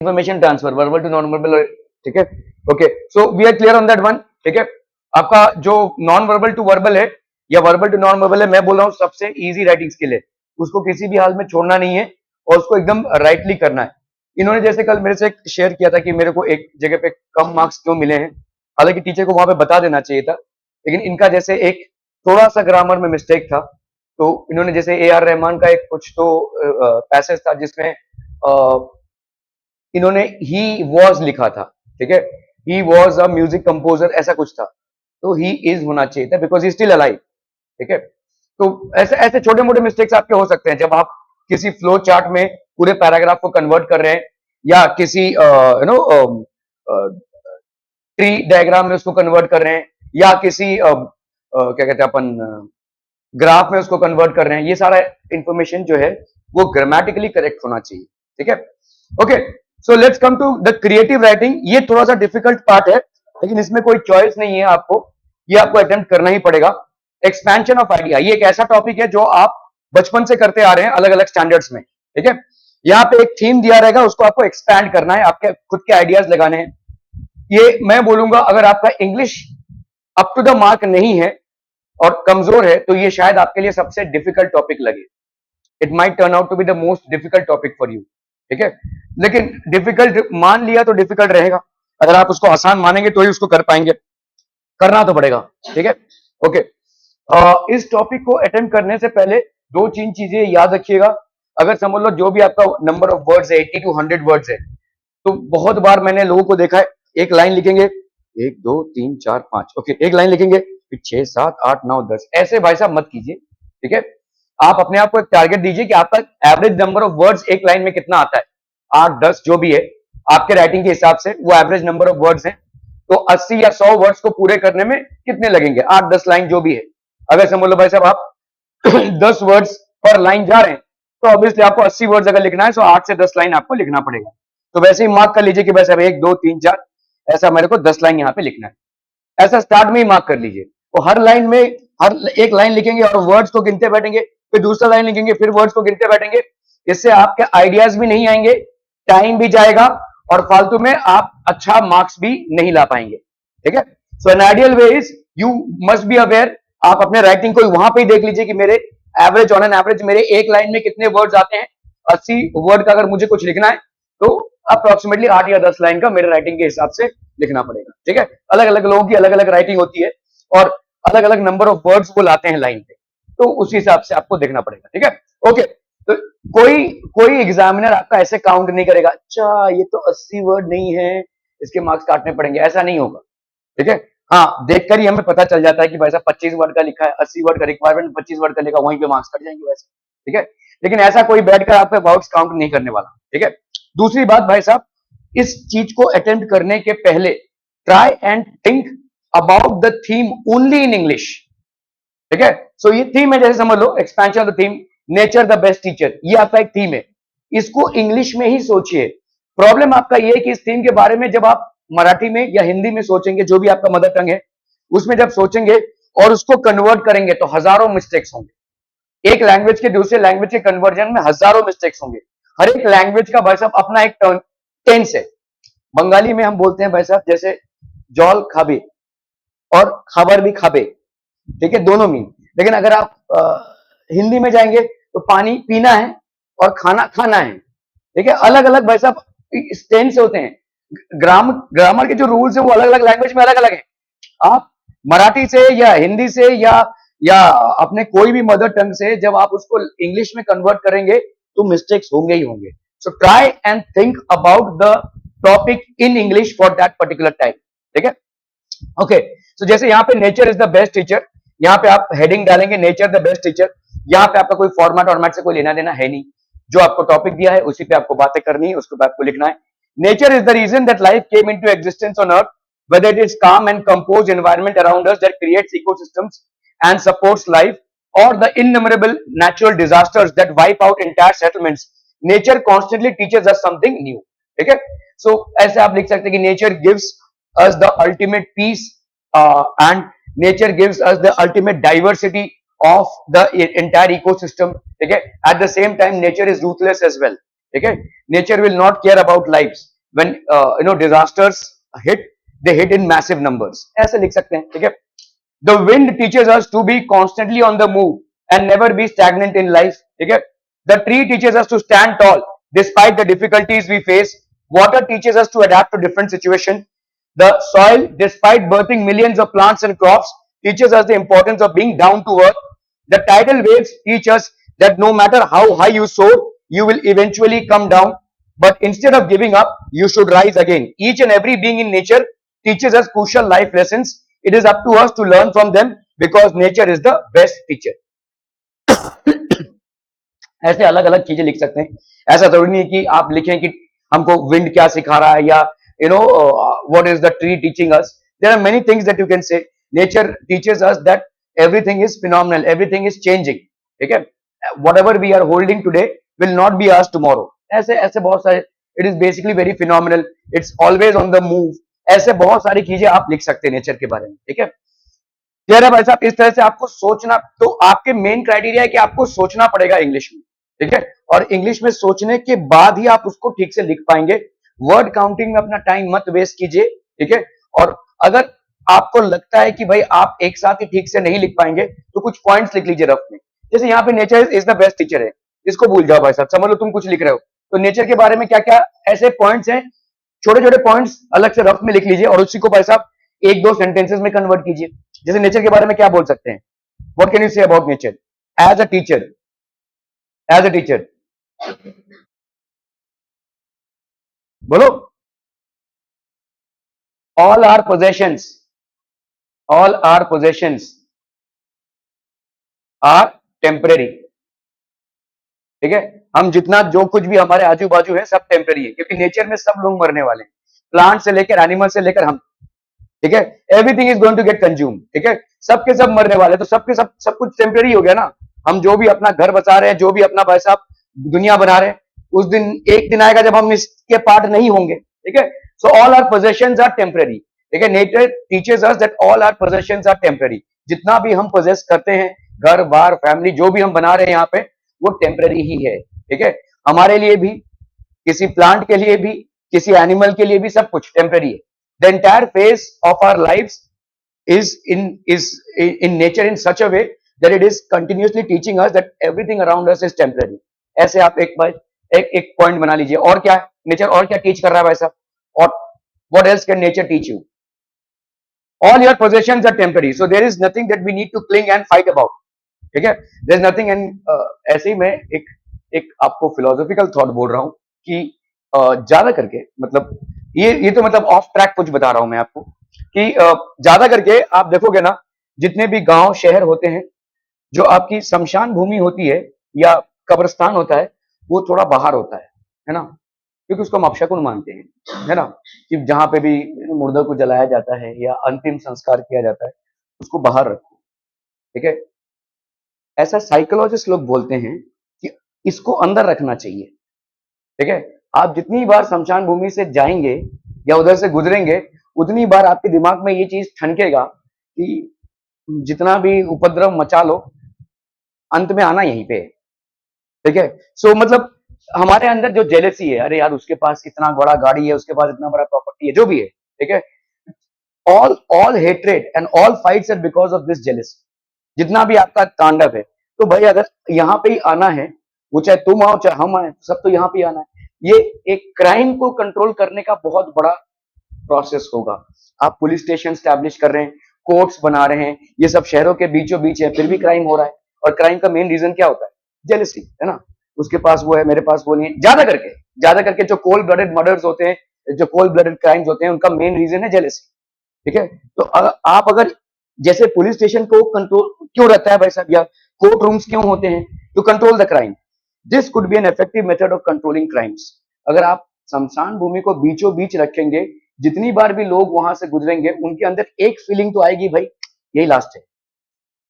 Information transfer verbal to non verbal, ठीक है। Okay, so we are clear on that one, ठीक है। आपका जो नॉन वर्बल टू वर्बल है या वर्बल टू नॉन वर्बल है, मैं बोल रहा हूँ सबसे इजी राइटिंग स्किल है, उसको किसी भी हाल में छोड़ना नहीं है और उसको एकदम राइटली करना है। इन्होंने जैसे कल मेरे से शेयर किया था कि मेरे को एक जगह पे कम मार्क्स क्यों मिले हैं, हालांकि टीचर को वहां पे बता देना चाहिए था, लेकिन इनका जैसे एक थोड़ा सा ग्रामर में मिस्टेक था, तो इन्होंने जैसे ए आर रहमान का एक कुछ तो पैसेज था जिसमें इन्होंने ही वॉज लिखा था, ठीक है, he was a music composer ऐसा कुछ था, तो ही इज होना चाहिए था बिकॉज ही स्टिल अलाइव, ठीक है। तो ऐसे ऐसे छोटे मोटे मिस्टेक्स आपके हो सकते हैं जब आप किसी फ्लो चार्ट में पूरे पैराग्राफ को कन्वर्ट कर रहे हैं या किसी ट्री डायग्राम में उसको कन्वर्ट कर रहे हैं या किसी क्या कहते हैं अपन ग्राफ में उसको कन्वर्ट कर रहे हैं, ये सारा इंफॉर्मेशन जो है वो ग्रामेटिकली करेक्ट होना चाहिए, ठीक है। Okay, so let's come to the creative writing. ये थोड़ा सा डिफिकल्ट पार्ट है, लेकिन इसमें कोई चॉइस नहीं है आपको, ये आपको अटेम्प्ट करना ही पड़ेगा। एक्सपेंशन ऑफ आइडिया, ये एक ऐसा टॉपिक है जो आप बचपन से करते आ रहे हैं अलग अलग स्टैंडर्ड्स में, ठीक है। यहाँ पे एक थीम दिया रहेगा, उसको आपको एक्सपैंड करना है, आपके खुद के आइडियाज लगाने हैं। ये मैं बोलूंगा अगर आपका English up to the mark नहीं है और कमजोर है तो ये शायद आपके लिए सबसे डिफिकल्ट टॉपिक लगे। It might turn out to be the most difficult topic for you, ठीक है। लेकिन डिफिकल्ट मान लिया तो डिफिकल्ट रहेगा, अगर आप उसको आसान मानेंगे तो ही उसको कर पाएंगे, करना तो पड़ेगा, ठीक है। ओके, इस टॉपिक को अटेम्प्ट करने से पहले दो तीन चीजें याद रखिएगा। अगर समझ लो जो भी आपका नंबर ऑफ वर्ड्स है 80 to 100 वर्ड्स है, तो बहुत बार मैंने लोगों को देखा है एक लाइन लिखेंगे 1 2 3 4 5, ओके, एक लाइन लिखेंगे फिर 6 7 8 9 10, ऐसे भाई साहब मत कीजिए, ठीक है। आप अपने आप को एक टारगेट दीजिए कि आपका एवरेज नंबर ऑफ वर्ड्स एक लाइन में कितना आता है, 8 10 जो भी है आपके राइटिंग के हिसाब से वो एवरेज नंबर ऑफ वर्ड्स है, तो 80 या 100 वर्ड्स को पूरे करने में कितने लगेंगे, 8 10 लाइन जो भी है। अगर समझ लो भाई साहब आप 10 वर्ड्स पर लाइन जा रहे हैं, तो ऑब्वियसली आपको 80 वर्ड्स अगर लिखना है तो 8 से 10 लाइन आपको लिखना पड़ेगा। तो वैसे ही मार्क कर लीजिए कि भाई साहब 1 2 3 4 ऐसा मेरे को 10 लाइन यहाँ पे लिखना है, ऐसा स्टार्ट में ही मार्क कर लीजिए। तो हर लाइन में हर एक लाइन लिखेंगे और वर्ड्स को गिनते बैठेंगे, फिर दूसरा लाइन लिखेंगे फिर वर्ड्स को गिनते बैठेंगे, इससे आपके आइडियाज भी नहीं आएंगे, टाइम भी जाएगा और फालतू में आप अच्छा मार्क्स भी नहीं ला पाएंगे, ठीक है। So an ideal way is you must be aware, आप अपने राइटिंग को वहां पे ही देख लीजिए कि मेरे एवरेज ऑन एन एवरेज मेरे एक लाइन में कितने वर्ड्स आते हैं। 80 वर्ड का अगर मुझे कुछ लिखना है तो अप्रोक्सीमेटली 8 या 10 लाइन का मेरे राइटिंग के हिसाब से लिखना पड़ेगा, ठीक है। अलग अलग लोगों की अलग अलग राइटिंग होती है और अलग अलग नंबर ऑफ वर्ड्स वो लाते हैं लाइन पे, तो उस हिसाब से आपको देखना पड़ेगा, ठीक है। ओके, तो कोई कोई एग्जामिनर आपका ऐसे काउंट नहीं करेगा, अच्छा ये तो 80 वर्ड नहीं है इसके मार्क्स काटने पड़ेंगे, ऐसा नहीं होगा, ठीक है। हाँ, देखकर ही हमें पता चल जाता है कि भाई साहब 25 वर्ड का लिखा है, 80 वर्ड का रिक्वायरमेंट 25 वर्ड का लिखा, वहीं पे मार्क्स कट जाएंगे वैसे, ठीक है। लेकिन ऐसा कोई बैठकर आपके वर्ड्स काउंट नहीं करने वाला, ठीक है। दूसरी बात भाई साहब, इस चीज को अटेम्प्ट करने के पहले try and think about the theme only in English, ठीक है। सो ये थीम है, जैसे समझ लो expansion of the theme, nature the best teacher, ये आपका एक थीम है, इसको इंग्लिश में ही सोचिए। प्रॉब्लम आपका ये है कि इस थीम के बारे में जब आप मराठी में या हिंदी में सोचेंगे, जो भी आपका मदर टंग है उसमें जब सोचेंगे और उसको कन्वर्ट करेंगे तो हजारों मिस्टेक्स होंगे। एक लैंग्वेज के दूसरे लैंग्वेज के कन्वर्जन में हजारों मिस्टेक्स होंगे। हर एक लैंग्वेज का भाई साहब अपना एक टेंस है। बंगाली में हम बोलते हैं भाई साहब जैसे जॉल खाबे और खबर भी खाबे, ठीक है, दोनों मीन। लेकिन अगर आप हिंदी में जाएंगे तो पानी पीना है और खाना खाना है, ठीक है। अलग अलग भाई साहब टेंस होते हैं, ग्रामर के जो रूल्स है वो अलग अलग लैंग्वेज में अलग अलग है। आप मराठी से या हिंदी से या अपने कोई भी मदर टंग से जब आप उसको इंग्लिश में कन्वर्ट करेंगे तो मिस्टेक्स होंगे ही होंगे। So try and think about the topic in English for that particular time, ठीक है। ओके, सो जैसे यहाँ पे nature is the best teacher, यहाँ पे आप हेडिंग डालेंगे नेचर द बेस्ट टीचर। यहाँ पे आपका कोई फॉर्मेट से कोई लेना देना है नहीं, जो आपको टॉपिक दिया है उसी पे आपको बातें करनी है, उसके बाद आपको लिखना है। Nature is the reason that life came into existence on earth, whether it is calm and composed environment around us that creates ecosystems and supports life, or the innumerable natural disasters that wipe out entire settlements, nature constantly teaches us something new, ठीक है। सो ऐसे आप लिख सकते हैं कि nature gives us the ultimate peace and nature gives us the ultimate diversity of the entire ecosystem, ठीक है। At the same time nature is ruthless as well, ठीक है। Nature will not care about lives, when disasters hit, they hit in massive numbers, ऐसे लिख सकते हैं, ठीक है. The wind teaches us to be constantly on the move and never be stagnant in life, ठीक है. The tree teaches us to stand tall despite the difficulties we face. Water teaches us to adapt to different situations. The soil, despite birthing millions of plants and crops, teaches us the importance of being down to earth. The tidal waves teach us that no matter how high you soar, you will eventually come down. But instead of giving up, you should rise again. Each and every being in nature teaches us crucial life lessons. It is up to us to learn from them because nature is the best teacher. ऐसे अलग अलग चीजें लिख सकते हैं. ऐसा जरूरी नहीं कि आप लिखें कि हमको विंड क्या सिखा रहा है, या what is the tree teaching us. There are many things that you can say. Nature teaches us that everything is phenomenal, everything is changing, ठीक है. Whatever we are holding today will not be ours tomorrow. ऐसे ऐसे बहुत सारे, it is basically very phenomenal, it's always on the move. ऐसे बहुत सारी चीजें आप लिख सकते हैं नेचर के बारे में, ठीक है. क्लियर है भाई साहब. इस तरह से आपको सोचना, तो आपके मेन क्राइटेरिया है कि आपको सोचना पड़ेगा इंग्लिश में, ठीक है. और इंग्लिश में सोचने के बाद ही आप उसको ठीक से लिख पाएंगे. वर्ड काउंटिंग में अपना टाइम मत वेस्ट कीजिए, ठीक है. और अगर आपको लगता है कि भाई आप एक साथ ही ठीक से नहीं लिख पाएंगे, तो कुछ पॉइंट्स लिख लीजिए रफ में. जैसे यहाँ पे nature is the best teacher है, इसको भूल जाओ भाई साहब. समझ लो तुम कुछ लिख रहे हो, तो नेचर के बारे में क्या क्या ऐसे पॉइंट्स हैं, छोटे छोटे पॉइंट्स अलग से रफ में लिख लीजिए, और उसी को भाई साहब एक दो सेंटेंसेस में कन्वर्ट कीजिए. जैसे नेचर के बारे में क्या बोल सकते हैं, what can you say about nature as a teacher, as a teacher, बोलो. all our possessions all our possessions are temporary, ठीक है. हम जितना जो कुछ भी हमारे आजू बाजू है सब टेम्पररी है, क्योंकि नेचर में सब लोग मरने वाले हैं, प्लांट से लेकर एनिमल से लेकर हम, ठीक है. Everything is going to get consume, ठीक है. सबके सब मरने वाले, तो सबके सब कुछ टेम्पररी हो गया ना. हम जो भी अपना घर बचा रहे हैं, जो भी अपना भाई साहब दुनिया बना रहे हैं, उस दिन एक दिन आएगा जब हम इसके पार्ट नहीं होंगे, ठीक है. So all our possessions are temporary, ठीक है. Nature teaches us that all our possessions are temporary. जितना भी हम पोजेस करते हैं, घर बार फैमिली जो भी हम बना रहे हैं यहाँ पे, वो टेम्पररी ही है, ठीक है. हमारे लिए भी, किसी प्लांट के लिए भी, किसी एनिमल के लिए भी, सब कुछ टेम्पररी है. The entire phase of our lives is in nature in such a way that it is continuously teaching us that everything around us is temporary. ऐसे आप एक बार एक पॉइंट बना लीजिए. और क्या नेचर और क्या टीच कर रहा है भाई साहब, और what else can nature teach you? All your possessions are temporary, so there is nothing that we need to cling and fight about, ठीक है. there is nothing. and ऐसे ही मैं एक आपको फिलोसॉफिकल थॉट बोल रहा हूं कि ज्यादा करके, मतलब ये तो मतलब ऑफ ट्रैक कुछ बता रहा हूं मैं आपको, कि ज्यादा करके आप देखोगे ना, जितने भी गांव शहर होते हैं, जो आपकी शमशान भूमि होती है या कब्रिस्तान होता है, वो थोड़ा बाहर होता है ना, क्योंकि उसको हम अपशकुन मानते हैं, है ना, कि जहां पे भी मुर्दा को जलाया जाता है या अंतिम संस्कार किया जाता है, उसको बाहर रखो, ठीक है. ऐसा साइकोलॉजिस्ट लोग बोलते हैं कि इसको अंदर रखना चाहिए, ठीक है. आप जितनी बार शमशान भूमि से जाएंगे या उधर से गुजरेंगे, उतनी बार आपके दिमाग में ये चीज ठनकेगा कि जितना भी उपद्रव मचा लो, अंत में आना यहीं पे है, ठीक है. सो मतलब हमारे अंदर जो जेलसी है, अरे यार उसके पास इतना बड़ा गाड़ी है, उसके पास इतना बड़ा प्रॉपर्टी है, जो भी है, ठीक है. all hatred and all fights are because of this jealousy. जितना भी आपका तांडव है, तो भाई अगर यहाँ पे ही आना है, वो चाहे तुम आओ चाहे हम आए, सब तो यहाँ पे आना है. ये एक क्राइम को कंट्रोल करने का बहुत बड़ा प्रोसेस होगा. आप पुलिस स्टेशन स्टैब्लिश कर रहे हैं, कोर्ट्स बना रहे हैं, ये सब शहरों के बीचों बीच है, फिर भी क्राइम हो रहा है. और क्राइम का मेन रीजन क्या होता है, जेलसी, है ना. उसके पास वो है, मेरे पास वो नहीं है. ज्यादा करके जो कोल्ड ब्लडेड मर्डर्स होते हैं, जो कोल्ड ब्लडेड क्राइम्स होते हैं, उनका मेन रीजन है जेलसी, ठीक है. तो आप अगर, जैसे पुलिस स्टेशन को कंट्रोल क्यों रहता है भाई साहब, या कोर्ट रूम्स क्यों होते हैं, to control the crime. This could be an effective method of controlling crimes. अगर आप शमशान भूमि को बीचों बीच रखेंगे, जितनी बार भी लोग वहां से गुजरेंगे, उनके अंदर एक फीलिंग तो आएगी, भाई यही लास्ट है,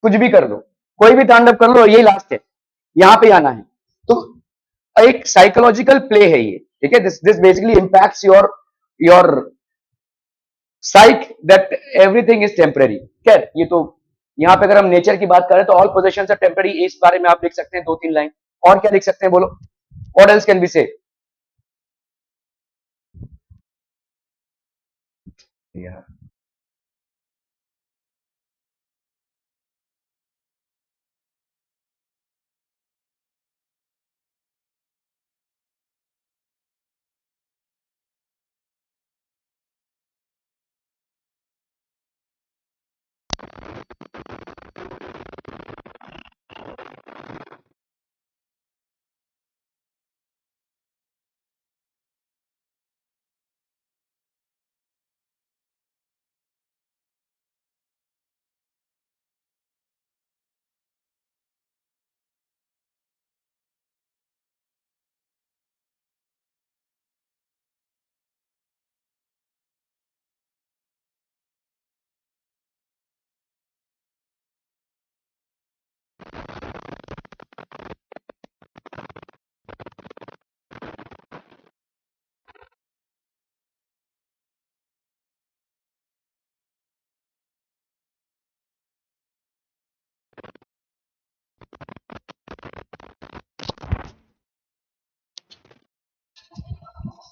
कुछ भी कर लो, कोई भी तांडव कर लो, यही लास्ट है, यहाँ पे आना है. तो एक साइकोलॉजिकल प्ले है ये, ठीक है. This basically impacts your psyche that everything is temporary. खैर, ये तो यहाँ पे अगर हम नेचर की बात करें तो ऑल पोजेशंस आर टेम्पररी, इस बारे में आप लिख सकते हैं 2-3 लाइन. और क्या लिख सकते हैं, बोलो, व्हाट एल्स कैन बी से. Yeah.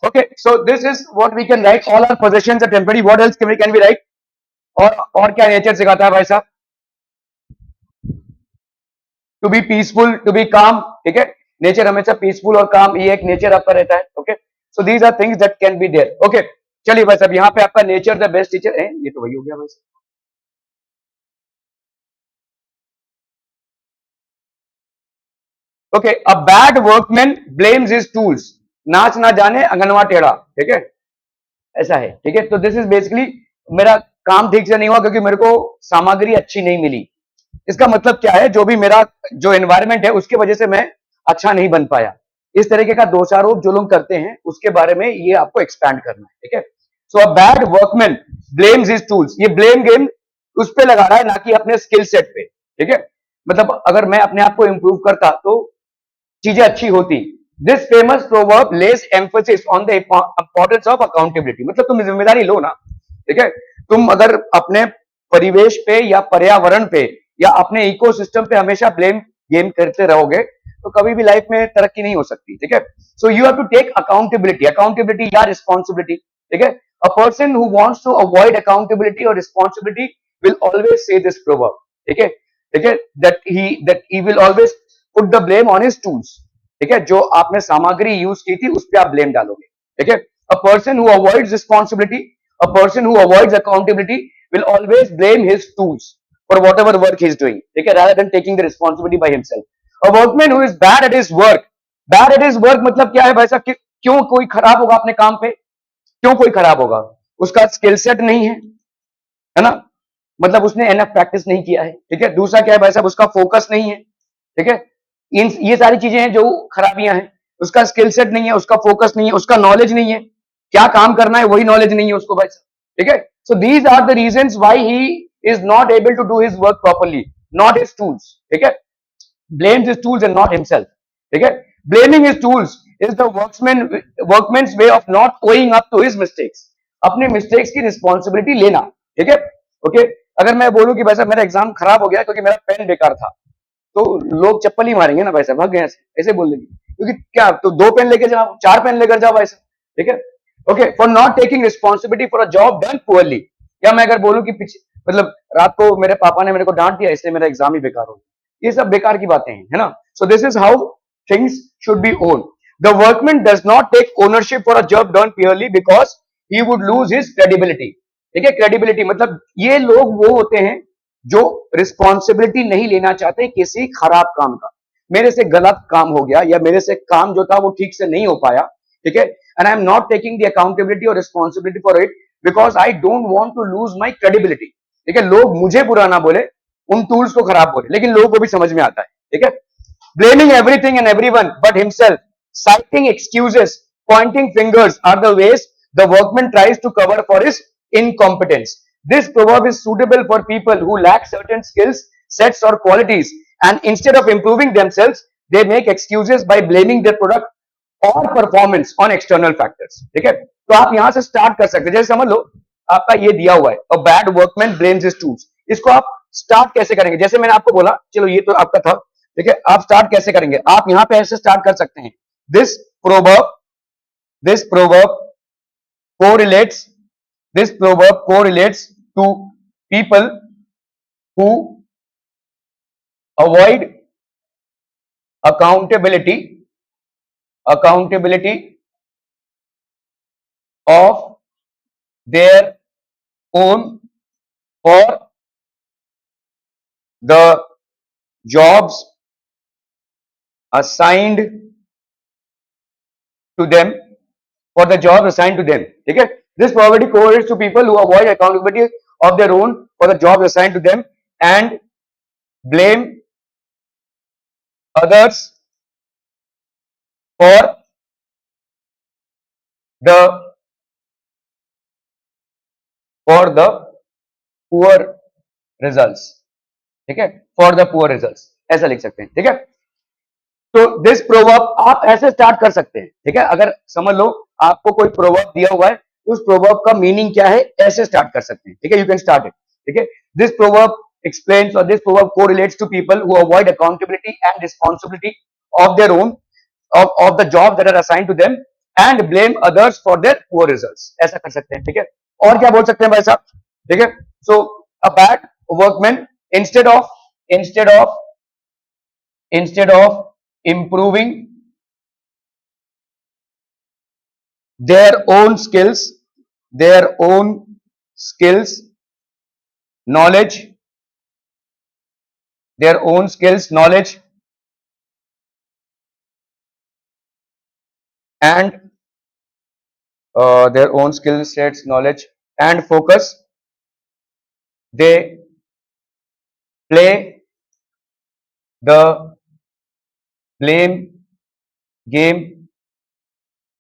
Okay, so this is what we can write. All our possessions are temporary. What else can we write? और क्या नेचर सिखाता है भाई साहब? To be peaceful, to be calm. ठीक है, नेचर हमेशा पीसफुल और काम, ये एक नेचर आपका रहता है. Okay, so these are things that can be there. Okay, चलिए भाई साहब, यहाँ पे आपका नेचर द बेस्ट टीचर है, ये तो वही हो गया भाई साहब. ओके, अ bad workman blames his tools. नाच ना जाने अंगनवा टेढ़ा. ठीक है, ऐसा है. ठीक है, तो दिस इज बेसिकली मेरा काम ठीक से नहीं हुआ क्योंकि मेरे को सामग्री अच्छी नहीं मिली. इसका मतलब क्या है, जो भी मेरा जो एनवायरमेंट है उसके वजह से मैं अच्छा नहीं बन पाया. इस तरीके का दोषारोप जो लोग करते हैं उसके बारे में ये आपको एक्सपैंड करना है. ठीक है, so a bad workman blames his tools. ये ब्लेम गेम उस पे लगा रहा है, ना कि अपने स्किल सेट पे. ठीक है, मतलब अगर मैं अपने आप को इंप्रूव करता तो चीजें अच्छी होती. This famous proverb less emphasis on the importance of accountability. मतलब तुम जिम्मेदारी लो ना. ठीक है, तुम अगर अपने परिवेश पे या पर्यावरण पे या अपने इकोसिस्टम पे हमेशा ब्लेम गेम करते रहोगे तो कभी भी लाइफ में तरक्की नहीं हो सकती. ठीक है, so you have to take accountability. Accountability या रिस्पॉन्सिबिलिटी. ठीक है, a person who wants to avoid accountability और responsibility will always say this proverb. ठीक है, ठीक है, that he will always put the blame on his tools. ठीक है, जो आपने सामग्री यूज की थी उस पर आप ब्लेम डालोगे. ठीक है, a person who avoids responsibility, a person who avoids accountability will always blame his tools for whatever work he is doing. Okay, rather than taking the responsibility by himself. A workman who is bad at his work. Bad at his work मतलब क्या है भाई साहब? क्यों कोई खराब होगा अपने काम पे? क्यों कोई खराब होगा? उसका स्किल सेट नहीं है ना? मतलब उसने एनफ प्रैक्टिस नहीं किया है. ठीक है, दूसरा क्या है भाई साहब? उसका फोकस नहीं है. ठीक है, इन ये सारी चीजें हैं जो खराबियां हैं. उसका स्किल सेट नहीं है, उसका फोकस नहीं है, उसका नॉलेज नहीं है, क्या काम करना है वही नॉलेज नहीं है उसको भाई साहब. ठीक है, so these are the reasons why he is not able to do his work properly. Not his tools. ठीक है, blames his tools and not himself. ठीक है, blaming his tools is the workman's way of not owing up to his mistakes. अपने mistakes की responsibility लेना. ठीक है, okay, अगर मैं बोलूं कि भाई साहब मेरा एग्जाम खराब हो गया क्योंकि मेरा पेन बेकार था, तो लोग चप्पल ही मारेंगे ना भाई साहब, भाग गए ऐसे बोल देंगे. क्योंकि क्या, तो 2 पेन लेके जाओ, 4 पेन लेकर जाओ भाई साहब. ठीक है, okay, for not taking responsibility for a job done poorly. या मैं अगर बोलूं कि पीछे मतलब रात को मेरे पापा ने मेरे को डांट दिया इसलिए मेरा एग्जाम ही बेकार हो गया, ये सब बेकार की बातें हैं, है ना. So this is how things should be own. The workman does not take ownership for a job done purely because he would lose his credibility. ठीक है, क्रेडिबिलिटी मतलब ये लोग वो होते हैं जो रिस्पॉन्सिबिलिटी नहीं लेना चाहते किसी खराब काम का. मेरे से गलत काम हो गया या मेरे से काम जो था वो ठीक से नहीं हो पाया. ठीक है, and I am not taking the accountability और responsibility for it because I don't want to lose my credibility. ठीक है, लोग मुझे बुरा ना बोले, उन टूल्स को खराब बोले, लेकिन लोगों को भी समझ में आता है. ठीक है, blaming everything and everyone but himself, citing excuses, pointing fingers are the ways the workman tries to cover for his incompetence. This proverb is suitable for people who lack certain skills, sets or qualities, and instead of improving themselves they make excuses by blaming their product और performance on external factors. ठीक है, तो आप यहां से start कर सकते हैं. जैसे समझ लो आपका ये दिया हुआ है, अ bad workman blames his tools. इसको आप स्टार्ट कैसे करेंगे? जैसे मैंने आपको बोला, चलो ये तो आपका था. ठीक है, आप स्टार्ट कैसे करेंगे? आप यहां पे ऐसे स्टार्ट कर सकते हैं. This proverb correlates This proverb correlates to people who avoid accountability of their own for the jobs assigned to them ठीक है. This probability correlates to people who avoid accountability of their own for the jobs assigned to them and blame others for the poor results. ठीक है, for the poor results ऐसा लिख सकते हैं. ठीक है, तो दिस प्रोवर्ब आप ऐसे स्टार्ट कर सकते हैं. ठीक है, अगर समझ लो आपको कोई प्रोवर्ब दिया हुआ है तो उस प्रोवर्ब का मीनिंग क्या है ऐसे स्टार्ट कर सकते हैं. ठीक है, यू कैन स्टार्ट इट. ठीक है, this proverb explains or this proverb correlates to people who avoid accountability and responsibility of their own of the jobs that are assigned to them and blame others for their poor results. ऐसा कर सकते हैं. ठीक है, और क्या बोल सकते हैं भाई साहब. ठीक है, so a bad workman instead of improving their own skills, knowledge, and their own skill sets, knowledge and focus, they play the blame game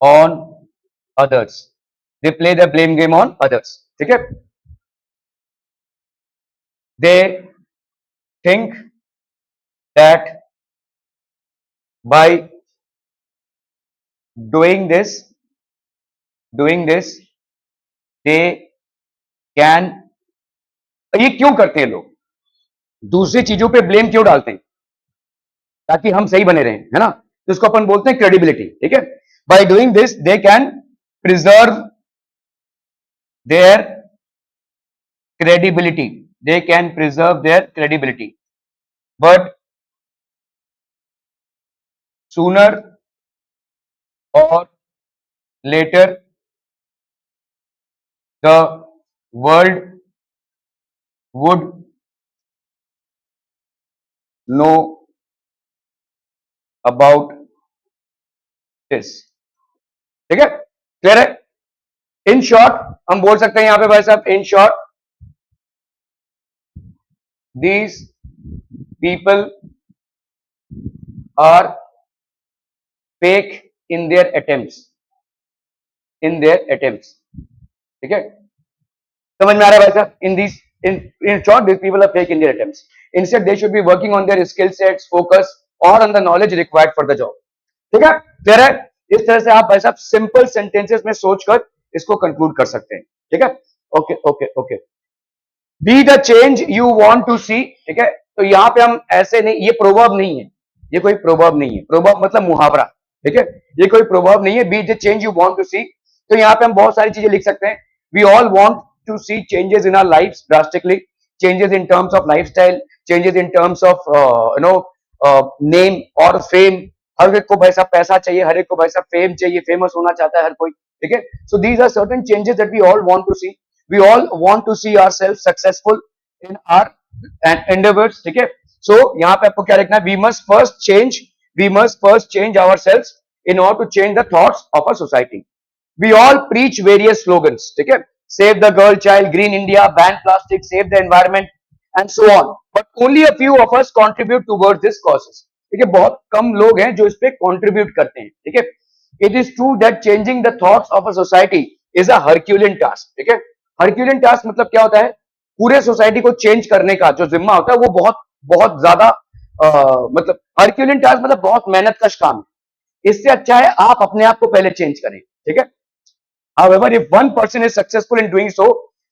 on others. ठीक है, they think that by doing this they can. ये क्यों करते हैं लोग, दूसरी चीजों पे ब्लेम क्यों डालते हैं, ताकि हम सही बने रहें, है ना. तो इसको अपन बोलते हैं क्रेडिबिलिटी. ठीक है, by doing this they can preserve there credibility, but sooner or later the world would know about this. ठीक है, क्लियर है. इन शॉर्ट हम बोल सकते हैं यहां पे भाई साहब, in short these people are fake in their attempts. ठीक है, समझ में आ रहा है भाई साहब. in short these people are fake in their attempts. Instead they should be working on their skill sets, focus or on the knowledge required for the job. ठीक है, क्लियर है. इस तरह से आप भाई साहब सिंपल सेंटेंसेस में सोचकर इसको कंक्लूड कर सकते हैं. ठीक है, okay. Be the change you want to see. ठीक है, तो यहां पे हम ऐसे नहीं, ये प्रोवर्ब नहीं है, ये कोई प्रोवर्ब नहीं है. प्रोवर्ब मतलब मुहावरा. ठीक है, ये कोई प्रोवर्ब नहीं है. Be the change you want to see, तो यहाँ पे हम बहुत सारी चीजें लिख सकते हैं. We all want to see changes in our lives drastically, changes in terms of lifestyle, changes in terms of name और फेम. हर एक को भाई साहब पैसा चाहिए, हर एक को भाई साहब फेम चाहिए, फेमस होना चाहता है हर कोई. ठीक है, so these are certain changes that we all want to see. We all want to see ourselves successful in our endeavors. ठीक है, so यहाँ पे आपको क्या लिखना है, we must first change ourselves in order to change the thoughts of our society. We all preach various slogans. ठीक है, save the girl child, green India, ban plastic, save the environment and so on. But only a few of us contribute towards these causes. ठीक है, बहुत कम लोग हैं जो इस पे contribute करते हैं. ठीक है, it is true that changing the thoughts of a society is a Herculean task. ठीक है, हरक्यूलियन टास्क मतलब क्या होता है, पूरे सोसाइटी को चेंज करने का जो जिम्मा होता है वो बहुत ज्यादा मतलब हरक्यूलियन टास्क मतलब बहुत मेहनत कश काम है. इससे अच्छा है आप अपने आप को पहले चेंज करें. ठीक है, however if one person is successful in doing so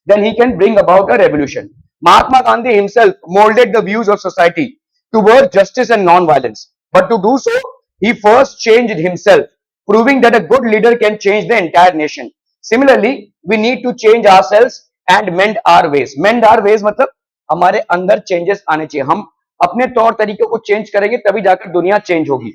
then he can bring about a revolution. Mahatma Gandhi himself molded the views of society towards justice and non-violence, but to do so he first changed himself, proving that a good leader can change the entire nation. Similarly we need to change ourselves and mend our ways. Mend our ways मतलब हमारे अंदर changes आने चाहिए, हम अपने तौर तरीकों को चेंज करेंगे तभी जाकर दुनिया चेंज होगी।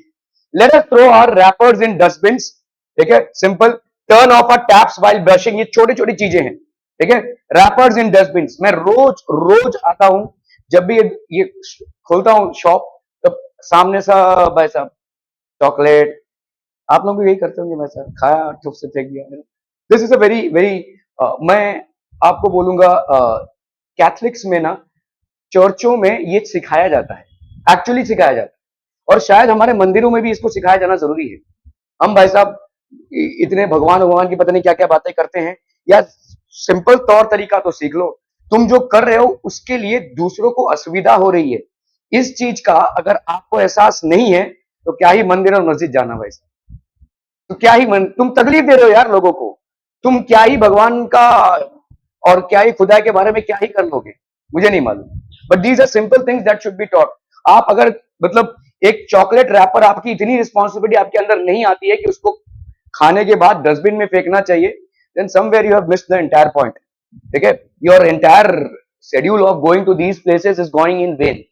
Let us throw our wrappers in dustbins, ठीक है, simple. Turn off our taps while brushing, ये छोटी छोटी चीजें हैं, ठीक है। रैपर्स इन डस्टबिन्स, मैं रोज रोज आता हूं, जब भी ये खोलता हूं शॉप, तब सामने सब भाई साहब चॉकलेट, आप लोग भी यही करते होंगे भाई साहब, खाया चुप से फेंक दिया। This is a very very, मैं आपको बोलूंगा कैथलिक्स में ना, चर्चों में ये सिखाया जाता है, एक्चुअली सिखाया जाता है, और शायद हमारे मंदिरों में भी इसको सिखाया जाना जरूरी है। हम भाई साहब इतने भगवान भगवान की पता नहीं क्या क्या बातें करते हैं, या सिंपल तौर तरीका तो सीख लो। तुम जो कर रहे हो उसके लिए दूसरों को असुविधा हो रही है, इस चीज का अगर आपको एहसास नहीं है तो क्या ही मंदिर और मस्जिद जाना भाई साहब, तो क्या ही तुम तकलीफ दे रहे हो यार लोगों को, तुम क्या ही भगवान का और क्या ही खुदा के बारे में क्या ही कर लोगे, मुझे नहीं मालूम। But these are simple things that should be taught. आप अगर मतलब एक चॉकलेट रैपर, आपकी इतनी रिस्पॉन्सिबिलिटी आपके अंदर नहीं आती है कि उसको खाने के बाद डस्टबिन में फेंकना चाहिए, then somewhere you have missed the entire point, ठीक है। Your entire schedule of going to these places is going in vain.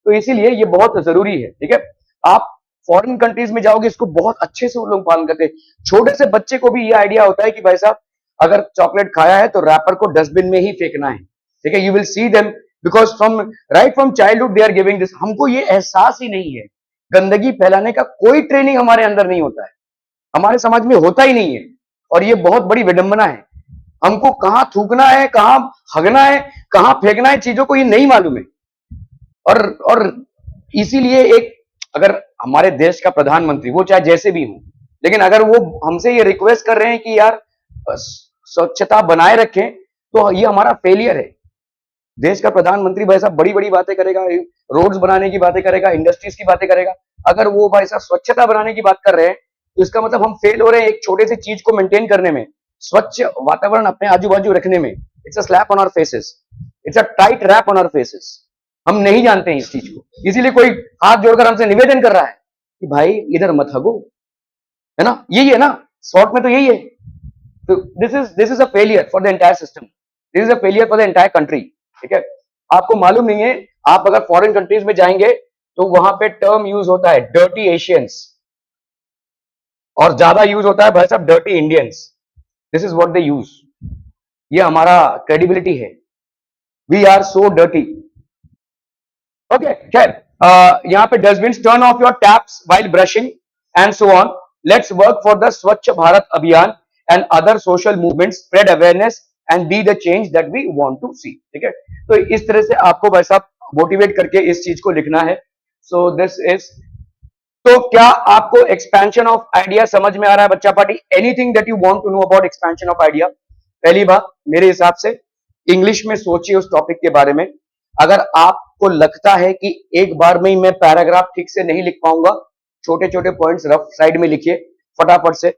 तो इसीलिए ये बहुत जरूरी है, ठीक है। आप फॉरेन कंट्रीज में जाओगे, इसको बहुत अच्छे से वो लोग पालन करते हैं। छोटे से बच्चे को भी ये आइडिया होता है कि भाई साहब अगर चॉकलेट खाया है तो रैपर को डस्टबिन में ही फेंकना है, ठीक है। You will see them because from right from childhood they are giving this. हमको ये एहसास ही नहीं है, गंदगी फैलाने का कोई ट्रेनिंग हमारे अंदर नहीं होता है, हमारे समाज में होता ही नहीं है, और ये बहुत बड़ी विडंबना है। हमको कहां थूकना है, कहां हगना है, कहां फेंकना है, चीजों को ये नहीं मालूम है। और इसीलिए एक, अगर हमारे देश का प्रधानमंत्री, वो चाहे जैसे भी हो, लेकिन अगर वो हमसे ये रिक्वेस्ट कर रहे हैं कि यार स्वच्छता बनाए रखें, तो ये हमारा फेलियर है। देश का प्रधानमंत्री भाई साहब बड़ी बड़ी बातें करेगा, रोड्स बनाने की बातें करेगा, इंडस्ट्रीज की बातें करेगा, अगर वो भाई साहब स्वच्छता बनाने की बात कर रहे हैं तो इसका मतलब हम फेल हो रहे हैं एक छोटे से चीज को मेंटेन करने में, स्वच्छ वातावरण अपने आजू बाजू रखने में। It's a slap on our faces, it's a tight rap on our faces. हम नहीं जानते हैं इस चीज को, इसीलिए कोई हाथ जोड़कर हमसे निवेदन कर रहा है कि भाई इधर मत हगो, है ना, यही है ना, शॉर्ट में तो यही है। तो this is a failure for the entire system, this is a failure for the entire country, ठीक है। आपको मालूम नहीं है, आप अगर फॉरेन कंट्रीज में जाएंगे तो वहां पे टर्म यूज होता है डर्टी एशियंस, और ज्यादा यूज होता है भाई साहब dirty Indians. This is what they use. ये हमारा क्रेडिबिलिटी है, we are so dirty. Okay, खैर, यहाँ पे dustbin, turn off your taps while brushing and so on. Let's work for the Swachh Bharat Abhiyan and other social movements, spread awareness and be the change that we want to see, ठीक है। तो इस तरह से आपको भाई साहब मोटिवेट करके इस चीज को लिखना है। सो दिस इज, तो क्या आपको एक्सपेंशन ऑफ आइडिया समझ में आ रहा है बच्चा party? Anything that you want to know about expansion of idea? पहली बात, मेरे हिसाब से इंग्लिश में सोचिए उस टॉपिक के बारे में। अगर आपको लगता है कि एक बार में ही मैं पैराग्राफ ठीक से नहीं लिख पाऊंगा, छोटे छोटे पॉइंट्स रफ साइड में लिखिए फटाफट से,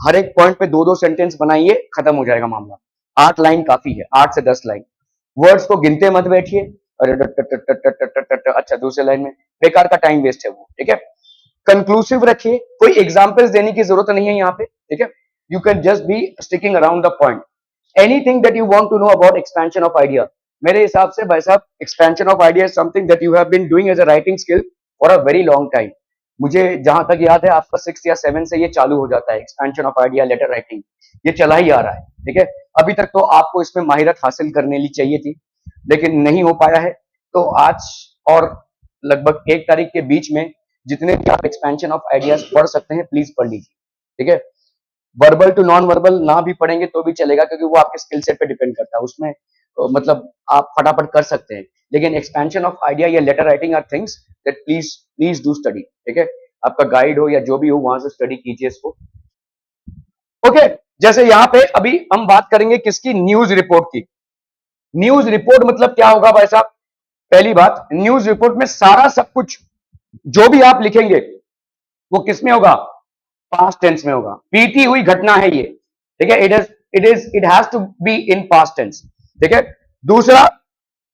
हर एक पॉइंट पे दो दो सेंटेंस बनाइए, खत्म हो जाएगा मामला। 8 लाइन काफी है, 8 से 10 लाइन। वर्ड्स को गिनते मत बैठिए, अरे अच्छा दूसरे लाइन में, बेकार का टाइम वेस्ट है वो, ठीक है। कंक्लूसिव रखिए, कोई एग्जांपल्स देने की जरूरत नहीं है यहाँ पे, ठीक है। You can just be sticking around the point. Anything that you want to know about expansion of idea, मेरे हिसाब से भाई साहब expansion of idea is something that you have been doing as a writing skill for a very long time. मुझे जहां तक याद है आपका 6 या 7 से ये चालू हो जाता है, expansion of idea, letter writing, ये चला ही आ रहा है, ठीक है। अभी तक तो आपको इसमें माहिरत हासिल करने ली चाहिए थी, लेकिन नहीं हो पाया है। तो आज और लगभग 1 तारीख के बीच में जितने भी आप एक्सपेंशन ऑफ आइडियाज पढ़ सकते हैं प्लीज पढ़ लीजिए, ठीक है। वर्बल टू नॉन वर्बल ना भी पढ़ेंगे तो भी चलेगा, क्योंकि वो आपके स्किल सेट पे डिपेंड करता है, उसमें मतलब आप फटाफट कर सकते हैं। लेकिन एक्सपेंशन ऑफ आइडिया या letter writing are things that please please do study, ठीक है। आपका गाइड हो या जो भी हो, वहां से स्टडी कीजिए इसको। ओके, जैसे यहाँ पे अभी हम बात करेंगे किसकी, न्यूज रिपोर्ट की। न्यूज रिपोर्ट मतलब क्या होगा भाई साहब? पहली बात, न्यूज रिपोर्ट में सारा सब कुछ जो भी आप लिखेंगे वो किस में होगा? पास्ट टेंस में होगा। बीती हुई घटना है ये, ठीक है। It has to be in past tense, ठीक है। दूसरा,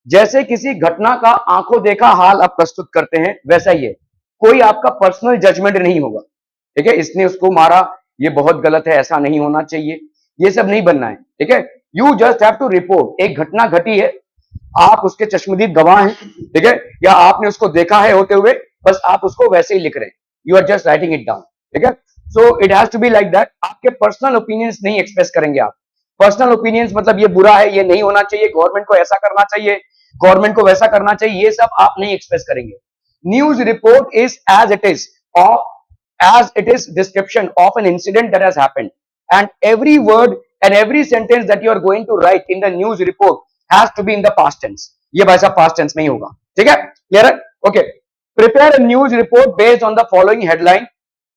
जैसे किसी घटना का आंखों देखा हाल आप प्रस्तुत करते हैं वैसा ही है, कोई आपका पर्सनल जजमेंट नहीं होगा, ठीक है। इसने उसको मारा, ये बहुत गलत है, ऐसा नहीं होना चाहिए, ये सब नहीं बनना है, ठीक है। You just have to report, एक घटना घटी है, आप उसके चश्मदीद गवाह हैं, ठीक है, या आपने उसको देखा है होते हुए, बस आप उसको वैसे ही लिख रहे हैं, you are just writing it down, ठीक है। So it has to be like that. आपके पर्सनल ओपिनियंस नहीं एक्सप्रेस करेंगे आप। पर्सनल ओपिनियंस मतलब ये बुरा है, ये नहीं होना चाहिए, गवर्नमेंट को ऐसा करना चाहिए, गवर्नमेंट को वैसा करना चाहिए, ये सब आप नहीं एक्सप्रेस करेंगे। News report is as it is, और as it is description of an incident that has happened, and every word and every sentence that you are going to write in the news report has to be in the past tense. ये भाई साहब past tense में ही होगा, ठीक है, clear है? Okay, prepare a news report based on the following headline: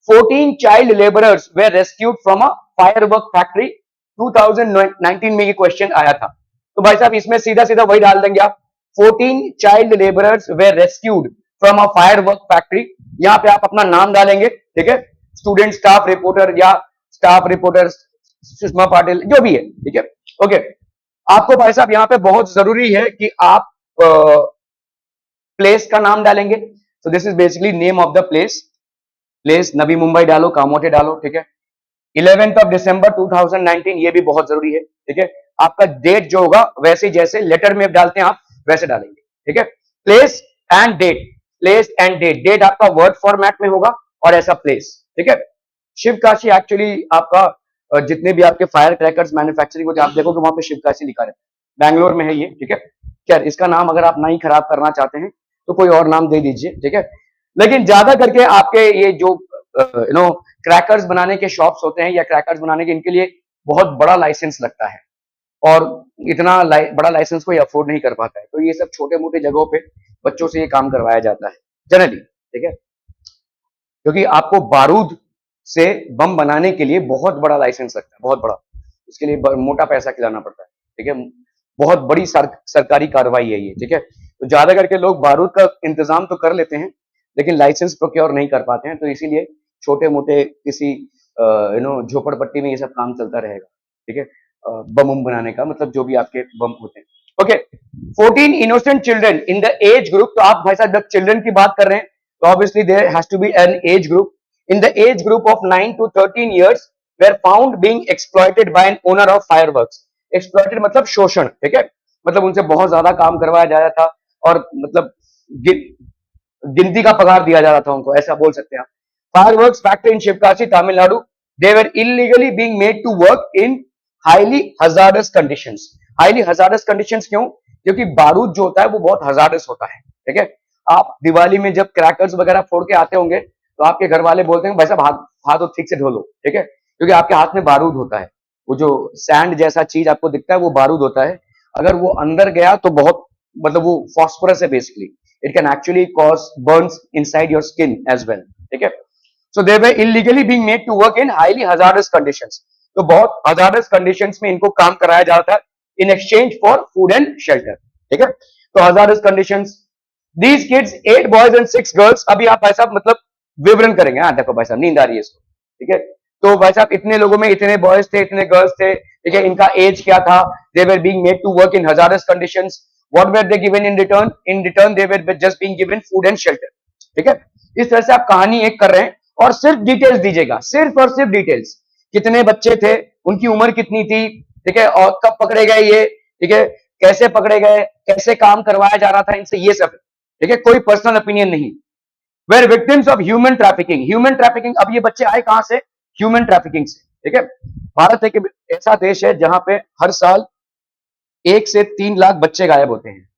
14 child laborers were rescued from a firework factory। 2019 में ये क्वेश्चन आया था, तो भाई साहब इसमें सीधा सीधा वही डाल देंगे आप, 14 child laborers were rescued from a firework factory. यहां पे आप अपना नाम डालेंगे, ठीक है, स्टूडेंट, स्टाफ रिपोर्टर या स्टाफ रिपोर्टर सुषमा पाटिल, जो भी है, ठीक है। ओके, आपको भाई साहब यहां पे बहुत जरूरी है कि आप प्लेस का नाम डालेंगे। So this is basically name of the place. Place Navi Mumbai डालो, कामोटे डालो, ठीक है। 11 दिसंबर 2019, ये भी बहुत जरूरी है, ठीक है। आपका डेट जो होगा वैसे जैसे लेटर में डालते हैं आप वैसे डालेंगे, ठीक है। Place and date, place and date, date आपका वर्ड फॉर्मेट में होगा और ऐसा प्लेस, ठीक है। शिवकाशी एक्चुअली आपका जितने भी आपके फायर क्रैकर्स मैन्युफैक्चरिंग होते हैं, आप देखोगे वहां पे शिवकाशी लिखा रहता है, बैंगलोर में है ये, ठीक है। खैर, इसका नाम अगर आप नहीं खराब करना चाहते हैं तो कोई और नाम दे दीजिए, ठीक है। लेकिन ज्यादा करके आपके ये जो क्रैकर्स बनाने के शॉप्स होते हैं या क्रैकर्स बनाने के, इनके लिए बहुत बड़ा लाइसेंस लगता है और इतना बड़ा लाइसेंस कोई अफोर्ड नहीं कर पाता है, तो ये सब छोटे मोटे जगहों पे बच्चों से ये काम करवाया जाता है जनरली, ठीक है। क्योंकि आपको बारूद से बम बनाने के लिए बहुत बड़ा लाइसेंस लगता है, बहुत बड़ा, इसके लिए मोटा पैसा खिलाना पड़ता है, ठीक है। बहुत बड़ी सरकारी कार्रवाई है ये, ठीक है। तो ज्यादा करके लोग बारूद का इंतजाम तो कर लेते हैं लेकिन लाइसेंस प्रोक्योर नहीं कर पाते हैं, तो इसीलिए छोटे मोटे किसी झोपड़पट्टी में ये सब काम चलता रहेगा, ठीक है। बम बनाने का मतलब जो भी आपके बम होते हैं। Okay, 14 innocent children in the age group, तो आप भाई साहब जब चिल्ड्रन की बात कर रहे हैं तो obviously there has to be an age group. In the age group of 9 to 13 years were found being exploited by an owner of fireworks। Exploited मतलब शोषण, ठीक है, मतलब उनसे बहुत ज्यादा काम करवाया जा रहा था और मतलब गिनती का पगार दिया जा रहा था उनको, ऐसा बोल सकते हैं आप। Fireworks factory in Sivakasi, Tamil Nadu, they were illegally being made to work in highly hazardous conditions. Highly hazardous conditions क्यों? क्योंकि बारूद जो होता है वो बहुत हजार्डस होता है, ठीक है। आप दिवाली में जब क्रैकर्स वगैरह फोड़ के आते होंगे तो आपके घर वाले बोलते हैं भाई साहब हाथ ठीक से धो लो, ठीक है, क्योंकि आपके हाथ में बारूद होता है, वो जो सैंड जैसा चीज आपको दिखता है वो बारूद होता है। अगर वो अंदर गया तो बहुत मतलब वो फॉस्फोरस है basically, it can actually cause burns inside your skin as well, ठीक है। So they were illegally being made to work in highly hazardous conditions, तो बहुत हजार्डस कंडीशंस में इनको काम कराया जाता है in exchange for food and shelter, ठीक है। तो hazardous conditions, these kids 8 boys and 6 girls, अभी आप भाई साहब मतलब विवरण करेंगे, हाँ देखो भाई साहब नींद आ रही है इसको, ठीक है। तो भाई साहब इतने लोगों में इतने बॉयज थे, इतने गर्ल्स थे, ठीक है, इनका एज क्या था, they were being made to work in hazardous conditions, what were they given in return, they were just being given food and shelter, ठीक है। इस तरह से आप कहानी एक कर रहे हैं और सिर्फ डिटेल्स दीजिएगा, सिर्फ और सिर्फ डिटेल्स, कितने बच्चे थे, उनकी उम्र कितनी थी, ठीक है, और कब पकड़े गए ये, ठीक है, कैसे पकड़े गए, कैसे काम करवाया जा रहा था इनसे, ये सब, ठीक है, कोई पर्सनल ओपिनियन नहीं। Were victims of human trafficking, human trafficking, अब ये बच्चे आए कहां से? ह्यूमन ट्रैफिकिंग से, ठीक है। भारत एक ऐसा देश है जहां पे हर साल 1 से 3 लाख बच्चे गायब होते हैं,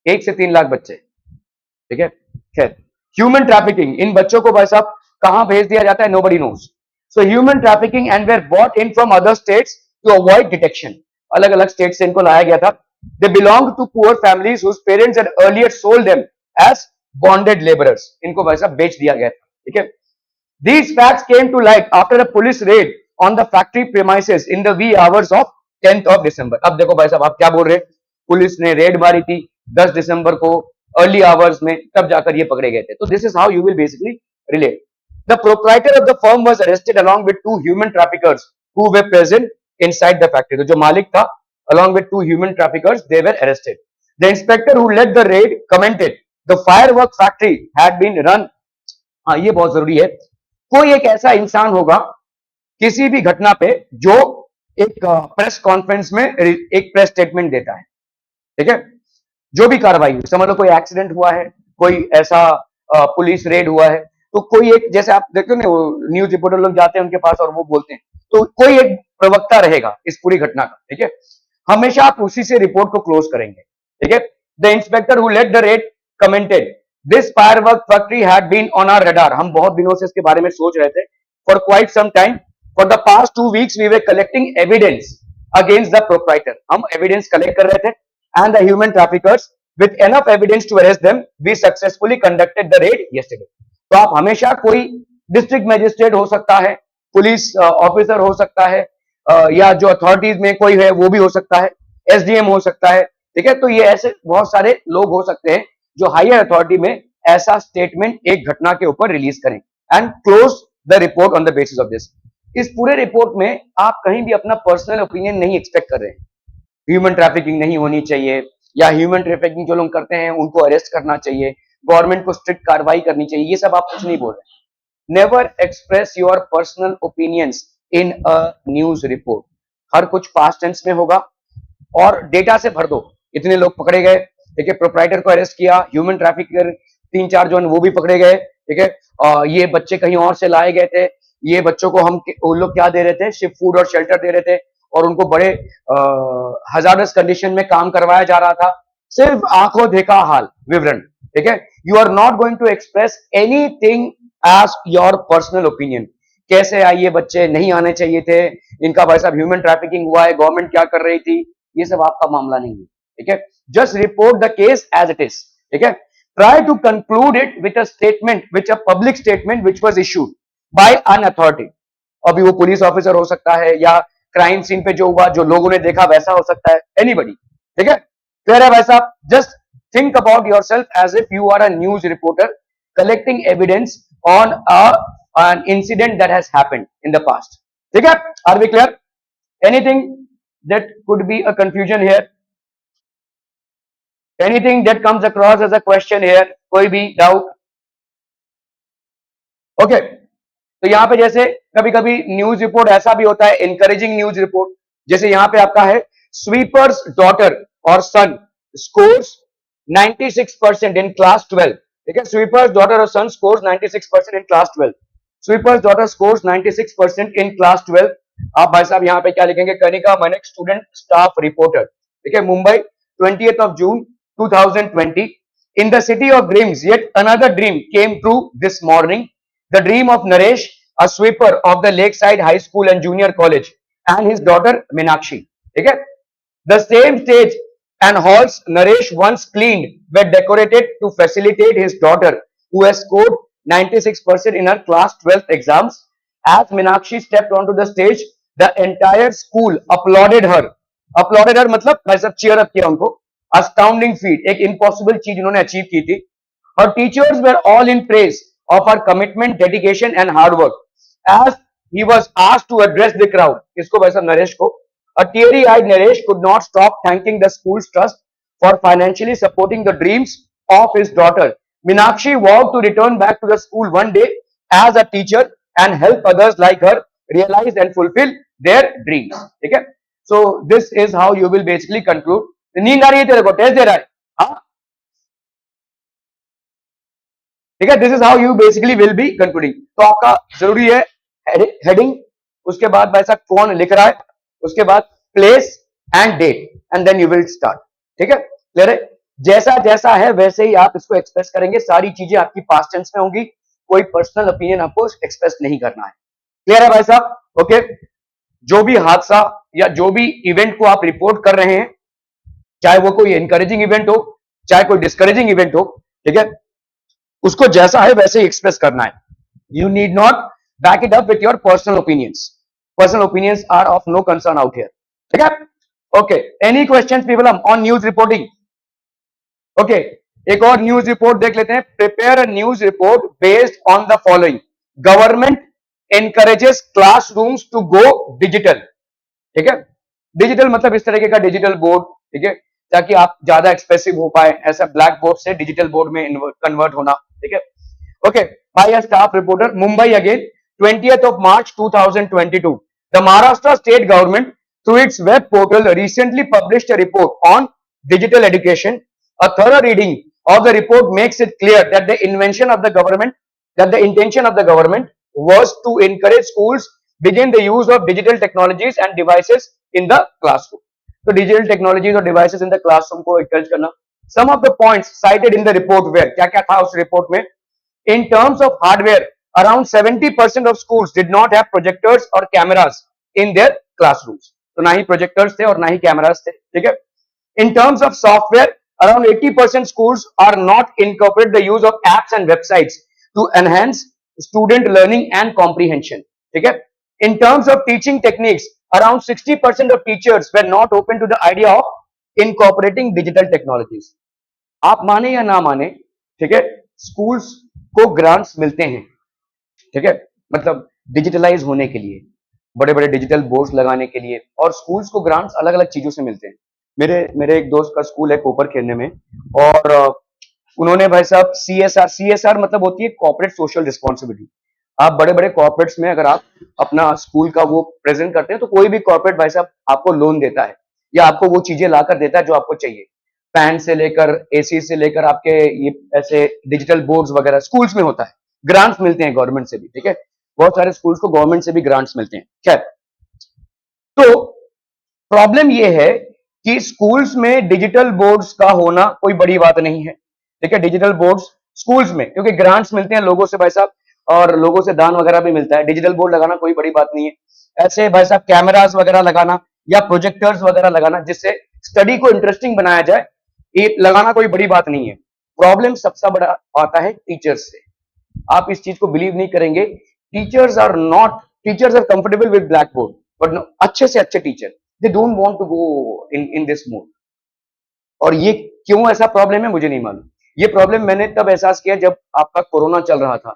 1 से 3 लाख बच्चे, ठीक है। खैर, ह्यूमन ट्रैफिकिंग, इन बच्चों को भाई साहब कहां भेज दिया जाता है? Nobody knows. So human trafficking and were bought in from other states to avoid detection, अलग अलग स्टेट से इनको लाया गया था। They belong to poor families whose parents had earlier sold them as bonded labourers, इनको भाई साहब बेच दिया गया था, ठीक है। These facts came to light after a police raid on the factory premises in the wee hours of 10th of December। अब देखो भाई साहब आप क्या बोल रहे हैं, पुलिस ने रेड मारी थी 10 दिसंबर को अर्ली आवर्स में, तब जाकर ये पकड़े गए थे। तो this is how you will basically relate. The proprietor of the firm was arrested along with 2 human traffickers who were present inside the factory। तो जो मालिक था along with 2 human traffickers they were arrested। The inspector who led the raid commented the firework factory had been run। हाँ, ये बहुत जरूरी है। कोई एक ऐसा इंसान होगा किसी भी घटना पे जो एक प्रेस कॉन्फ्रेंस में एक प्रेस स्टेटमेंट देता है, ठीक है। जो भी कार्रवाई हुई, समझ लो कोई एक्सीडेंट हुआ है, कोई ऐसा पुलिस रेड हुआ है, तो कोई एक, जैसे आप देखते हो ना, वो न्यूज रिपोर्टर लोग जाते हैं उनके पास और वो बोलते हैं, तो कोई एक प्रवक्ता रहेगा इस पूरी घटना का, ठीक है। हमेशा आप उसी से रिपोर्ट को क्लोज करेंगे, ठीक है। The inspector who led the raid commented this firework factory had been on our radar. हम बहुत दिनों से इसके बारे में सोच रहे थे, for quite some time, for the past 2 weeks we were collecting evidence against the proprietor. हम एविडेंस कलेक्ट कर रहे थे, and the human traffickers with enough evidence to arrest them, we successfully conducted the raid yesterday। तो आप हमेशा, कोई district magistrate हो सकता है, पुलिस ऑफिसर हो सकता है, या जो अथॉरिटीज में कोई है वो भी हो सकता है, एसडीएम हो सकता है, ठीक है। तो ये ऐसे बहुत सारे लोग हो सकते हैं जो हायर अथॉरिटी में ऐसा स्टेटमेंट एक घटना के ऊपर रिलीज करें and close the report on the basis of this. इस पूरे रिपोर्ट में आप कहीं भी अपना पर्सनल ओपिनियन नहीं एक्सपेक्ट कर रहे हैं। ह्यूमन ट्रैफिकिंग नहीं होनी चाहिए, या ह्यूमन ट्रैफिकिंग जो लोग करते हैं उनको अरेस्ट करना चाहिए, गवर्नमेंट को स्ट्रिक्ट कार्रवाई करनी चाहिए, ये सब आप कुछ नहीं बोल रहे। Never express your personal opinions in a news report. हर कुछ पास्ट टेंस में होगा और डेटा से भर दो। इतने लोग पकड़े गए, ठीक है, प्रोप्राइटर को अरेस्ट किया, ह्यूमन ट्रैफिकर 3-4 जो वो भी पकड़े गए, ठीक है। ये बच्चे कहीं और से लाए गए थे, ये बच्चों को हम वो लोग क्या दे रहे थे, सिर्फ फूड और शेल्टर दे रहे थे, और उनको बड़े हजारस कंडीशन में काम करवाया जा रहा था। सिर्फ आंखों देखा हाल विवरण, ठीक है। You are not going to express anything as your personal opinion. कैसे आए ये बच्चे, नहीं आने चाहिए थे, इनका भाई साहब ह्यूमन ट्रैफिकिंग हुआ है, गवर्नमेंट क्या कर रही थी, ये सब आपका मामला नहीं है, ठीक है। Just report the case as it is, ठीक है। Try to conclude it with a statement, which a public statement which was issued by an authority. अभी वो पुलिस ऑफिसर हो सकता है, या क्राइम सीन पे जो हुआ, जो लोगों ने देखा वैसा हो सकता है, एनीबडी, ठीक है। क्लियर है भाई साहब? Just think about yourself as if you are a news reporter collecting evidence on an incident that has happened in the past। ठीक है? Are we clear? Anything that could be a confusion here? Anything that comes across as a question here? कोई भी doubt? Okay। तो यहां पे जैसे कभी कभी न्यूज रिपोर्ट ऐसा भी होता है, इनकरेजिंग न्यूज रिपोर्ट, जैसे यहां पे आपका है, स्वीपर्स डॉटर और सन स्कोर्स 96% इन क्लास 12। ठीक है, स्वीपर्स डॉटर और son scores 96% in class 12। Sweeper's daughter scores 96% in class 12। आप भाई साहब यहां पे क्या लिखेंगे, Kanika Manik student staff reporter, ठीक है, Mumbai 20th of June 2020। In the city of dreams, yet another dream came true this morning। The dream of Naresh, a sweeper of the Lakeside High School and Junior College, and his daughter Meenakshi। ठीक है, the same stage and halls Naresh once cleaned were decorated to facilitate his daughter, who has scored 96% in her class 12th exams। As Meenakshi stepped onto the stage, the entire school applauded her। applauded her मतलब भाई साहब cheer up किया उनको। astounding feat, एक impossible चीज उन्होंने achieve की थी। Her teachers were all in praise of her commitment, dedication and hard work। As he was asked to address the crowd, किसको भाई साहब, नरेश को, a teary-eyed Naresh could not stop thanking the school's trust for financially supporting the dreams of his daughter। Meenakshi vowed to return back to the school one day as a teacher and help others like her realize and fulfill their dreams। ठीक है, so this is how you will basically conclude। नींद आ रही है तेरे को, test दे रहा है, हाँ, ठीक है। This is how you basically will be concluding. तो आपका जरूरी है हेडिंग, उसके बाद भाई साहब कौन लिख रहा है, उसके बाद place and date, and then you will start. ठीक है, क्लियर है? जैसा जैसा है वैसे ही आप इसको एक्सप्रेस करेंगे, सारी चीजें आपकी पास्ट टेंस में होंगी, कोई पर्सनल ओपिनियन आपको एक्सप्रेस नहीं करना है। क्लियर है भाई साहब? ओके। जो भी हादसा या जो भी इवेंट को आप रिपोर्ट कर रहे हैं, चाहे वो कोई एनकरेजिंग इवेंट हो, चाहे कोई डिस्करेजिंग इवेंट हो, ठीक है, उसको जैसा है वैसे ही एक्सप्रेस करना है। You need not back it up with your personal opinions. Personal opinions are of no concern out here. ठीक है, okay. Any questions people on news reporting? Okay, एक और न्यूज रिपोर्ट देख लेते हैं। Prepare a news report based on the following. Government encourages classrooms to go digital. ठीक है, digital मतलब इस तरीके का डिजिटल बोर्ड, ठीक है, ताकि आप ज्यादा एक्सप्रेसिव हो पाए, ऐसा ब्लैक बोर्ड से डिजिटल बोर्ड में कन्वर्ट होना। ठीक है, okay. By a staff reporter, Mumbai again 20th of March 2022। The Maharashtra state government through its web portal, recently published a report on digital education. A thorough reading of the report makes it clear that the intention of the government was to encourage schools begin the use of digital technologies and devices in the classroom. So digital technologies और devices in the classroom को encourage करना. Some of the points cited in the report were, क्या क्या था उस report में? In terms of hardware, around 70% of schools did not have projectors or cameras in their classrooms. तो ना ही projectors थे और ना ही cameras थे, ठीक है? In terms of software, around 80% schools are not incorporate the use of apps and websites to enhance student learning and comprehension. ठीक है? In terms of teaching techniques, around 60% of teachers were not open to the idea of incorporating digital technologies. आप माने या ना माने, ठीक है, schools को ग्रांट्स मिलते हैं, ठीक है, मतलब डिजिटलाइज होने के लिए, बड़े बड़े डिजिटल बोर्ड्स लगाने के लिए, और स्कूल्स को ग्रांट्स अलग अलग चीजों से मिलते हैं. मेरे एक दोस्त का स्कूल है कोपर खेरने में, और उन्होंने भाई साहब सीएसआर मतलब होती है कॉर्पोरेट सोशल रिस्पॉन्सिबिलिटी. आप बड़े बड़े कॉर्पोरेट्स में अगर आप अपना स्कूल का वो प्रेजेंट करते हैं तो कोई भी कॉर्पोरेट भाई साहब आपको लोन देता है या आपको वो चीजें लाकर देता है जो आपको चाहिए. फैन से लेकर एसी से लेकर आपके ये ऐसे डिजिटल बोर्ड्स वगैरह स्कूल्स में होता है. ग्रांट्स मिलते हैं गवर्नमेंट से भी, ठीक है, बहुत सारे स्कूल्स को गवर्नमेंट से भी ग्रांट्स मिलते हैं. खैर, तो प्रॉब्लम ये है कि स्कूल्स में डिजिटल बोर्ड्स का होना कोई बड़ी बात नहीं है, ठीक है, डिजिटल बोर्ड्स स्कूल्स में, क्योंकि ग्रांट्स मिलते हैं लोगों से भाई साहब, और लोगों से दान वगैरह भी मिलता है. डिजिटल बोर्ड लगाना कोई बड़ी बात नहीं है. ऐसे भाई साहब कैमरास वगैरह लगाना या प्रोजेक्टर्स वगैरह लगाना जिससे स्टडी को इंटरेस्टिंग बनाया जाए, ये लगाना कोई बड़ी बात नहीं है. प्रॉब्लम सबसे बड़ा आता है टीचर्स से. आप इस चीज को बिलीव नहीं करेंगे, teachers are comfortable with black board, but अच्छे से अच्छे teacher they don't want to go in this mode. और ये क्यों ऐसा प्रॉब्लम है मुझे नहीं मालूम. ये प्रॉब्लम मैंने तब एहसास किया जब आपका कोरोना चल रहा था.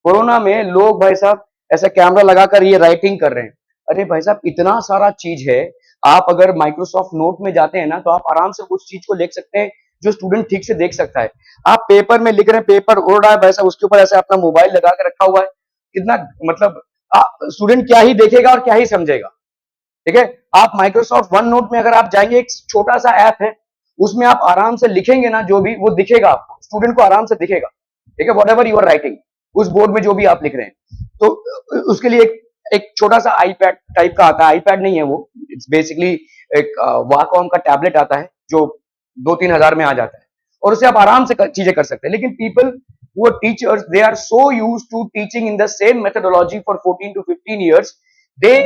कोरोना में लोग भाई साहब ऐसा कैमरा लगाकर ये राइटिंग कर रहे हैं. अरे भाई साहब इतना सारा चीज है, आप अगर माइक्रोसॉफ्ट नोट में जाते हैं ना तो आप आराम से उस चीज को लिख सकते हैं जो स्टूडेंट ठीक से देख सकता है. आप पेपर में लिख रहे हैं, पेपर उड़ रहा है भाई साहब, उसके ऊपर ऐसे अपना मोबाइल लगा के रखा हुआ है, कितना मतलब स्टूडेंट क्या ही देखेगा और क्या ही समझेगा. ठीक है, आप माइक्रोसॉफ्ट वन नोट में अगर आप जाएंगे, एक छोटा सा ऐप है, उसमें आप आराम से लिखेंगे ना जो भी, वो दिखेगा आपको, स्टूडेंट को आराम से दिखेगा. ठीक है, व्हाटएवर यू आर राइटिंग, उस बोर्ड में जो भी आप लिख रहे हैं. तो उसके लिए एक छोटा सा आईपैड टाइप का आता है. आईपैड नहीं है वो, इट्स बेसिकली एक वाकॉम का टैबलेट आता है जो 2-3 हजार में आ जाता है, और उससे आप आराम से चीजें कर सकते हैं. लेकिन people who are teachers, they are so used to teaching in the same methodology for 14 to 15 years, they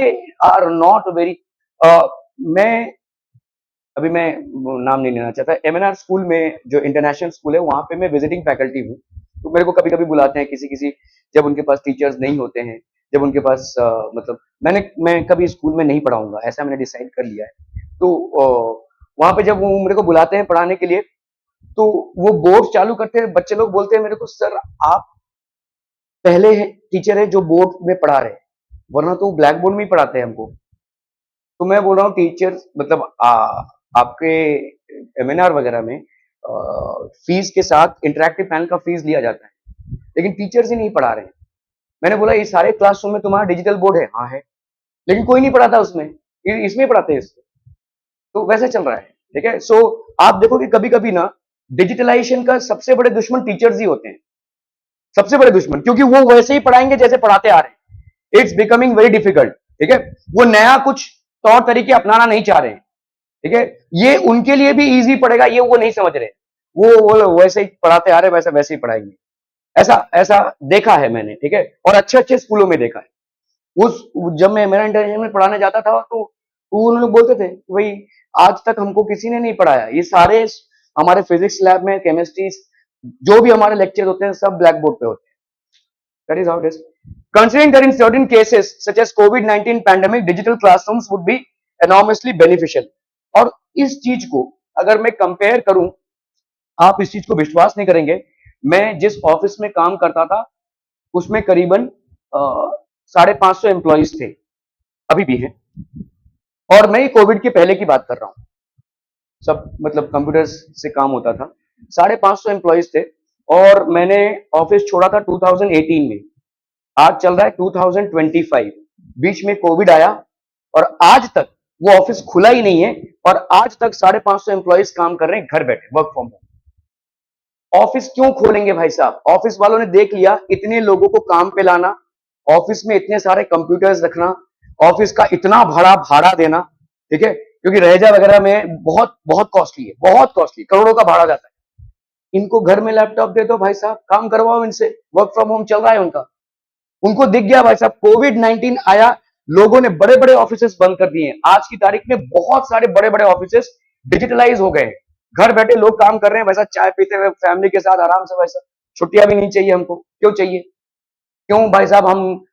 are not very मैं अभी मैं नाम नहीं लेना चाहता. एमएनआर स्कूल में जो इंटरनेशनल स्कूल है वहां पे मैं विजिटिंग फैकल्टी हूँ, तो मेरे को कभी कभी बुलाते हैं किसी जब उनके पास टीचर्स नहीं होते हैं, जब उनके पास मतलब मैं कभी स्कूल में नहीं पढ़ाऊंगा ऐसा मैंने डिसाइड कर लिया है. तो वहां पे जब वो मेरे को बुलाते हैं पढ़ाने के लिए, तो वो बोर्ड चालू करते हैं, बच्चे लोग बोलते हैं मेरे को, सर आप पहले टीचर है जो बोर्ड में पढ़ा रहे हैं, वरना तो ब्लैक बोर्ड में ही पढ़ाते हैं हमको. तो मैं बोल रहा हूँ टीचर मतलब आपके एमएनआर वगैरह में फीस के साथ इंटरेक्टिव पैनल का फीस लिया जाता है, लेकिन टीचर्स ही नहीं पढ़ा रहे हैं. मैंने बोला ये सारे क्लासरूम में तुम्हारा डिजिटल बोर्ड है? हाँ है, लेकिन कोई नहीं पढ़ाता उसमें, इसमें पढ़ाते हैं इसमें. तो वैसे चल रहा है. ठीक है, सो आप देखोगे कभी कभी ना डिजिटलाइजेशन का सबसे बड़े दुश्मन टीचर्स ही होते हैं, सबसे बड़े दुश्मन, क्योंकि वो वैसे ही पढ़ाएंगे जैसे पढ़ाते आ रहे हैं. It's becoming very difficult. ठीक है, वो नया कुछ तौर तरीके अपनाना नहीं चाह रहे हैं. ठीक है, ये उनके लिए भी इजी पड़ेगा, ये वो नहीं समझ रहे. वो वैसे ही पढ़ाते आ रहे हैं, वैसे ही पढ़ाएंगे. ऐसा ऐसा देखा है मैंने. ठीक है, और अच्छे अच्छे स्कूलों में देखा है. उस जब मैं मेरा इंटरनेशनल में पढ़ाने जाता था तो उन लोग बोलते थे भाई आज तक हमको किसी ने नहीं पढ़ाया, ये सारे हमारे फिजिक्स लैब में, केमिस्ट्री, जो भी हमारे लेक्चर होते हैं सब ब्लैक बोर्ड पे होते हैं. That is how it is. Considering that in certain cases such as COVID-19 pandemic, digital classrooms would be enormously beneficial. और इस चीज को अगर मैं कंपेयर करूं, आप इस चीज को विश्वास नहीं करेंगे, मैं जिस ऑफिस में काम करता था उसमें करीबन 550 एम्प्लॉइज थे, अभी भी हैं, और मैं कोविड के पहले की बात कर रहा हूं. सब मतलब कंप्यूटर्स से काम होता था. 550 एम्प्लॉइज थे, और मैंने ऑफिस छोड़ा था 2018 में. आज चल रहा है 2025, बीच में कोविड आया, और आज तक वो ऑफिस खुला ही नहीं है और आज तक 550 एम्प्लॉइज काम कर रहे हैं घर बैठे, वर्क फ्रॉम होम। ऑफिस क्यों खोलेंगे भाई साहब? ऑफिस वालों ने देख लिया इतने लोगों को काम पे लाना, ऑफिस में इतने सारे कंप्यूटर्स रखना, ऑफिस का इतना भाड़ा भाड़ा देना, ठीक है, क्योंकि रहेजा वगैरह में बहुत बहुत कॉस्टली है, बहुत कॉस्टली, करोड़ों का भाड़ा जाता है। इनको घर में लैपटॉप दे दो भाई साहब, काम करवाओ इनसे, वर्क फ्रॉम होम चल रहा है उनका। उनको दिख गया भाई साहब, कोविड 19 आया, लोगों ने बड़े बड़े ऑफिसेस बंद कर दिए। आज की तारीख में बहुत सारे बड़े बड़े ऑफिसेस डिजिटलाइज हो गए। घर बैठे लोग काम कर रहे हैं वैसा, चाय पीते हुए फैमिली के साथ आराम से। वैसा छुट्टियां भी नहीं चाहिए हमको, क्यों चाहिए? क्यों भाई साहब हम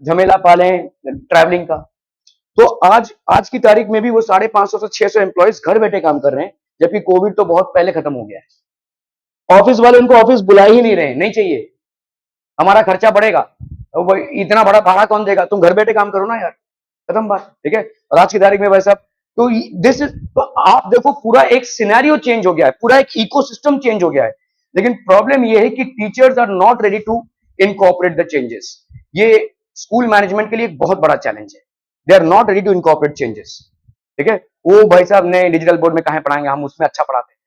झमेला पालें ट्रैवलिंग का? तो आज आज की तारीख में भी वो 550 से 600 एम्प्लॉयज घर बैठे काम कर रहे हैं, जबकि कोविड तो बहुत पहले खत्म हो गया है। ऑफिस वाले उनको ऑफिस बुला ही नहीं रहे, नहीं चाहिए, हमारा खर्चा बढ़ेगा, तो इतना बड़ा भाड़ा कौन देगा, तुम घर बैठे काम करो ना यार, खत्म बात, ठीक है। और आज की तारीख में भाई साहब, तो दिस इज, तो आप देखो पूरा एक सिनेरियो चेंज हो गया है, पूरा एक इकोसिस्टम चेंज हो गया है। लेकिन प्रॉब्लम ये है कि teachers are not ready to incorporate the changes. ये स्कूल मैनेजमेंट के लिए एक बहुत बड़ा चैलेंज है, they are not ready to incorporate changes, ठीक है। वो भाई साहब ने डिजिटल बोर्ड में कहां पढ़ाएंगे, हम उसमें अच्छा पढ़ाते हैं।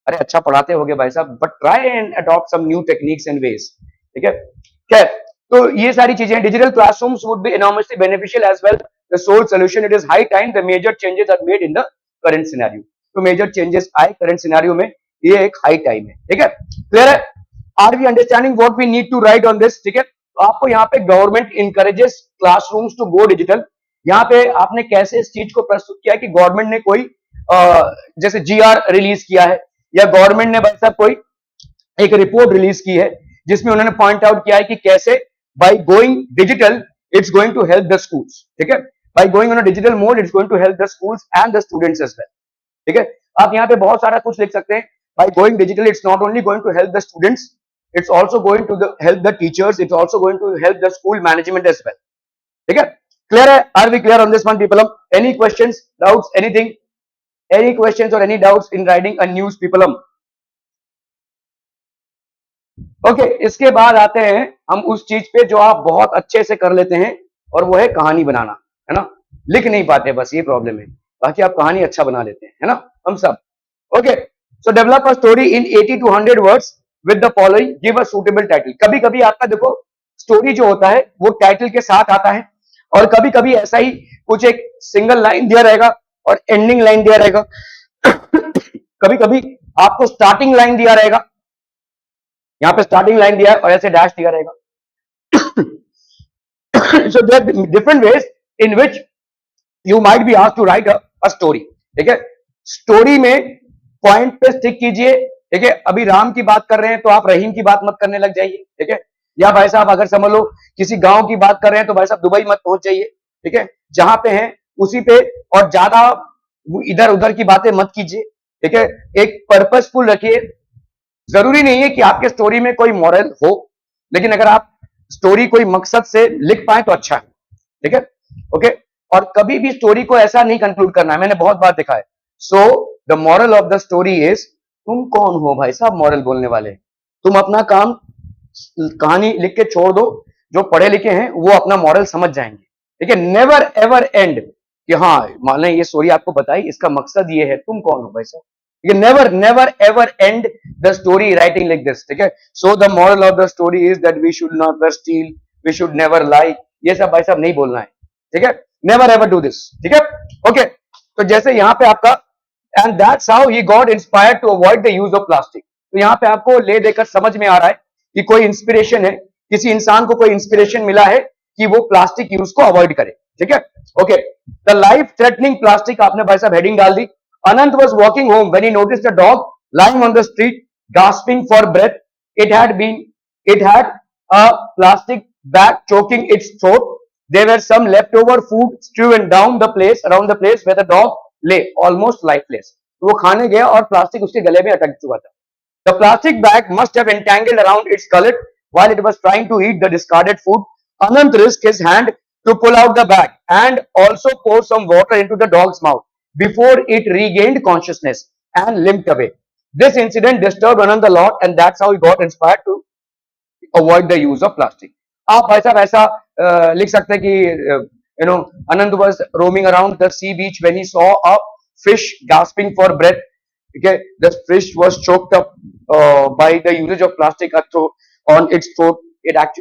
अरे अच्छा पढ़ाते होगे भाई साहब, but try and adopt some new techniques and ways, ठीक है। क्या, तो ये सारी चीजें, digital classrooms would be enormously beneficial as well. The sole solution, it is high time the major changes are made in the current scenario. तो major changes आए current scenario में, ये एक high time है, ठीक है। क्लियर है? Are we understanding what we need to write on this? ठीक है। तो आपको यहाँ पे government encourages classrooms to go digital। यहाँ पे आपने कैसे इस चीज को प्रस्तुत किया कि गवर्नमेंट ने कोई जैसे जीआर रिलीज किया है, या गवर्नमेंट ने भाई साहब कोई एक रिपोर्ट रिलीज की है जिसमें उन्होंने पॉइंट आउट किया है कि कैसे by going digital it's going to help the schools, ठीक है। By going on a digital mode it's going to help the schools and the students as well, ठीक है। आप यहाँ पे बहुत सारा कुछ लिख सकते हैं। By going digital it's not only going to help the students, it's also going to help the teachers, it's also going to help the school management as well, ठीक है। क्लियर है? Are we clear on this one people? Any questions, doubts, anything, any questions और any doubts in writing a news people? Okay, इसके बाद आते हैं हम उस चीज पे जो आप बहुत अच्छे से कर लेते हैं, और वो है कहानी बनाना, है ना। लिख नहीं पाते, बस ये प्रॉब्लम है, बाकी आप कहानी अच्छा बना लेते हैं, है ना, हम सब। Okay, so develop a story in 80 to 100 words with the following, give a suitable title. कभी कभी आपका देखो स्टोरी जो होता है वो टाइटल के साथ आता है, और कभी कभी ऐसा ही कुछ एक सिंगल लाइन दिया रहेगा और एंडिंग लाइन दिया रहेगा। कभी कभी आपको स्टार्टिंग लाइन दिया रहेगा, यहाँ पे स्टार्टिंग लाइन दिया है और ऐसे डैश दिया रहेगा। So there are different ways in which you might be asked to write a story, ठीक है। स्टोरी में पॉइंट पे स्टिक कीजिए, ठीक है। अभी राम की बात कर रहे हैं तो आप रहीम की बात मत करने लग जाइए, ठीक है। या भाई साहब अगर समझ लो किसी गांव की बात कर रहे हैं तो भाई साहब दुबई मत पहुंच जाइए, ठीक है। जहां पे हैं उसी पे, और ज्यादा इधर उधर की बातें मत कीजिए, ठीक है। एक पर्पसफुल रखिए। जरूरी नहीं है कि आपके स्टोरी में कोई मॉरल हो, लेकिन अगर आप स्टोरी कोई मकसद से लिख पाए तो अच्छा है, ठीक है। ओके, और कभी भी स्टोरी को ऐसा नहीं कंक्लूड करना है, मैंने बहुत बार देखा है। So the moral of the story is, तुम कौन हो भाई साहब मॉरल बोलने वाले? तुम अपना काम कहानी लिख के छोड़ दो, जो पढ़े लिखे हैं वो अपना मॉरल समझ जाएंगे, ठीक है। नेवर एवर एंड कि हाँ मान लें ये स्टोरी आपको बताई, इसका मकसद ये है, तुम कौन हो भाई साहब? Never never ever and the story writing like this, ठीक है। So the moral of the story is that we should not steal, we should never lie, ये सब भाई साहब नहीं बोलना है, ठीक है। नेवर एवर डू दिस, ठीक है। ओके, तो जैसे यहाँ पे आपका, and that's how he got inspired to avoid the use of plastic. तो यहाँ पे आपको ले देकर समझ में आ रहा है कि कोई इंस्पिरेशन है, किसी इंसान को कोई इंस्पिरेशन मिला है कि वो प्लास्टिक यूज को अवॉइड करे, ठीक है। Okay, the life threatening plastic, आपने भाई साहब हेडिंग डाल दी। Anant was walking home when he noticed a dog lying on the street, gasping for breath. It had a plastic bag choking its throat. There were some leftover food strewn down the place, around the place where the dog lay, almost lifeless. वो खाने गया और plastic उसके गले में अटक चुका था। The plastic bag must have entangled around its gullet while it was trying to eat the discarded food. Anant risked his hand to pull out the bag and also pour some water into the dog's mouth before it regained consciousness and limped away. This incident disturbed Anand a lot, and that's how he got inspired to avoid the use of plastic. आप भाई साहब ऐसा लिख सकते हैं कि Anand was roaming around the sea beach when he saw a fish gasping for breath. Okay, the fish was choked up by the usage of plastic on its throat.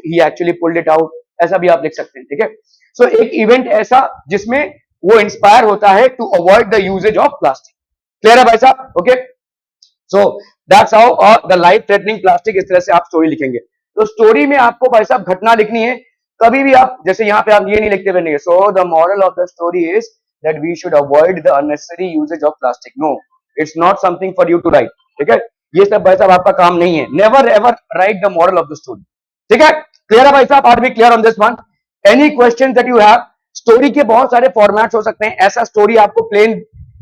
He actually pulled it out. ऐसा भी आप लिख सकते हैं, ठीक है. सो एक event ऐसा जिसमें वो इंस्पायर होता है to avoid the usages of plastic. Clear है भाई साहब? Okay. So that's how the life threatening plastic. इस तरह से आप स्टोरी लिखेंगे. तो स्टोरी में आपको भाई साहब घटना लिखनी है. कभी भी आप जैसे यहाँ पे आप ये नहीं लिखते बनेंगे, so the moral of the story is that we should avoid the unnecessary usages of plastic. No, it's not something for you to write. ठीक है, ये सब भाई साहब आपका काम नहीं है. Never ever write the moral of the story. ठीक है, क्लियर है भाई साहब? Are we clear on this one? Any question that you have? Story के बहुत सारे फॉर्मेट्स हो सकते हैं. ऐसा स्टोरी आपको प्लेन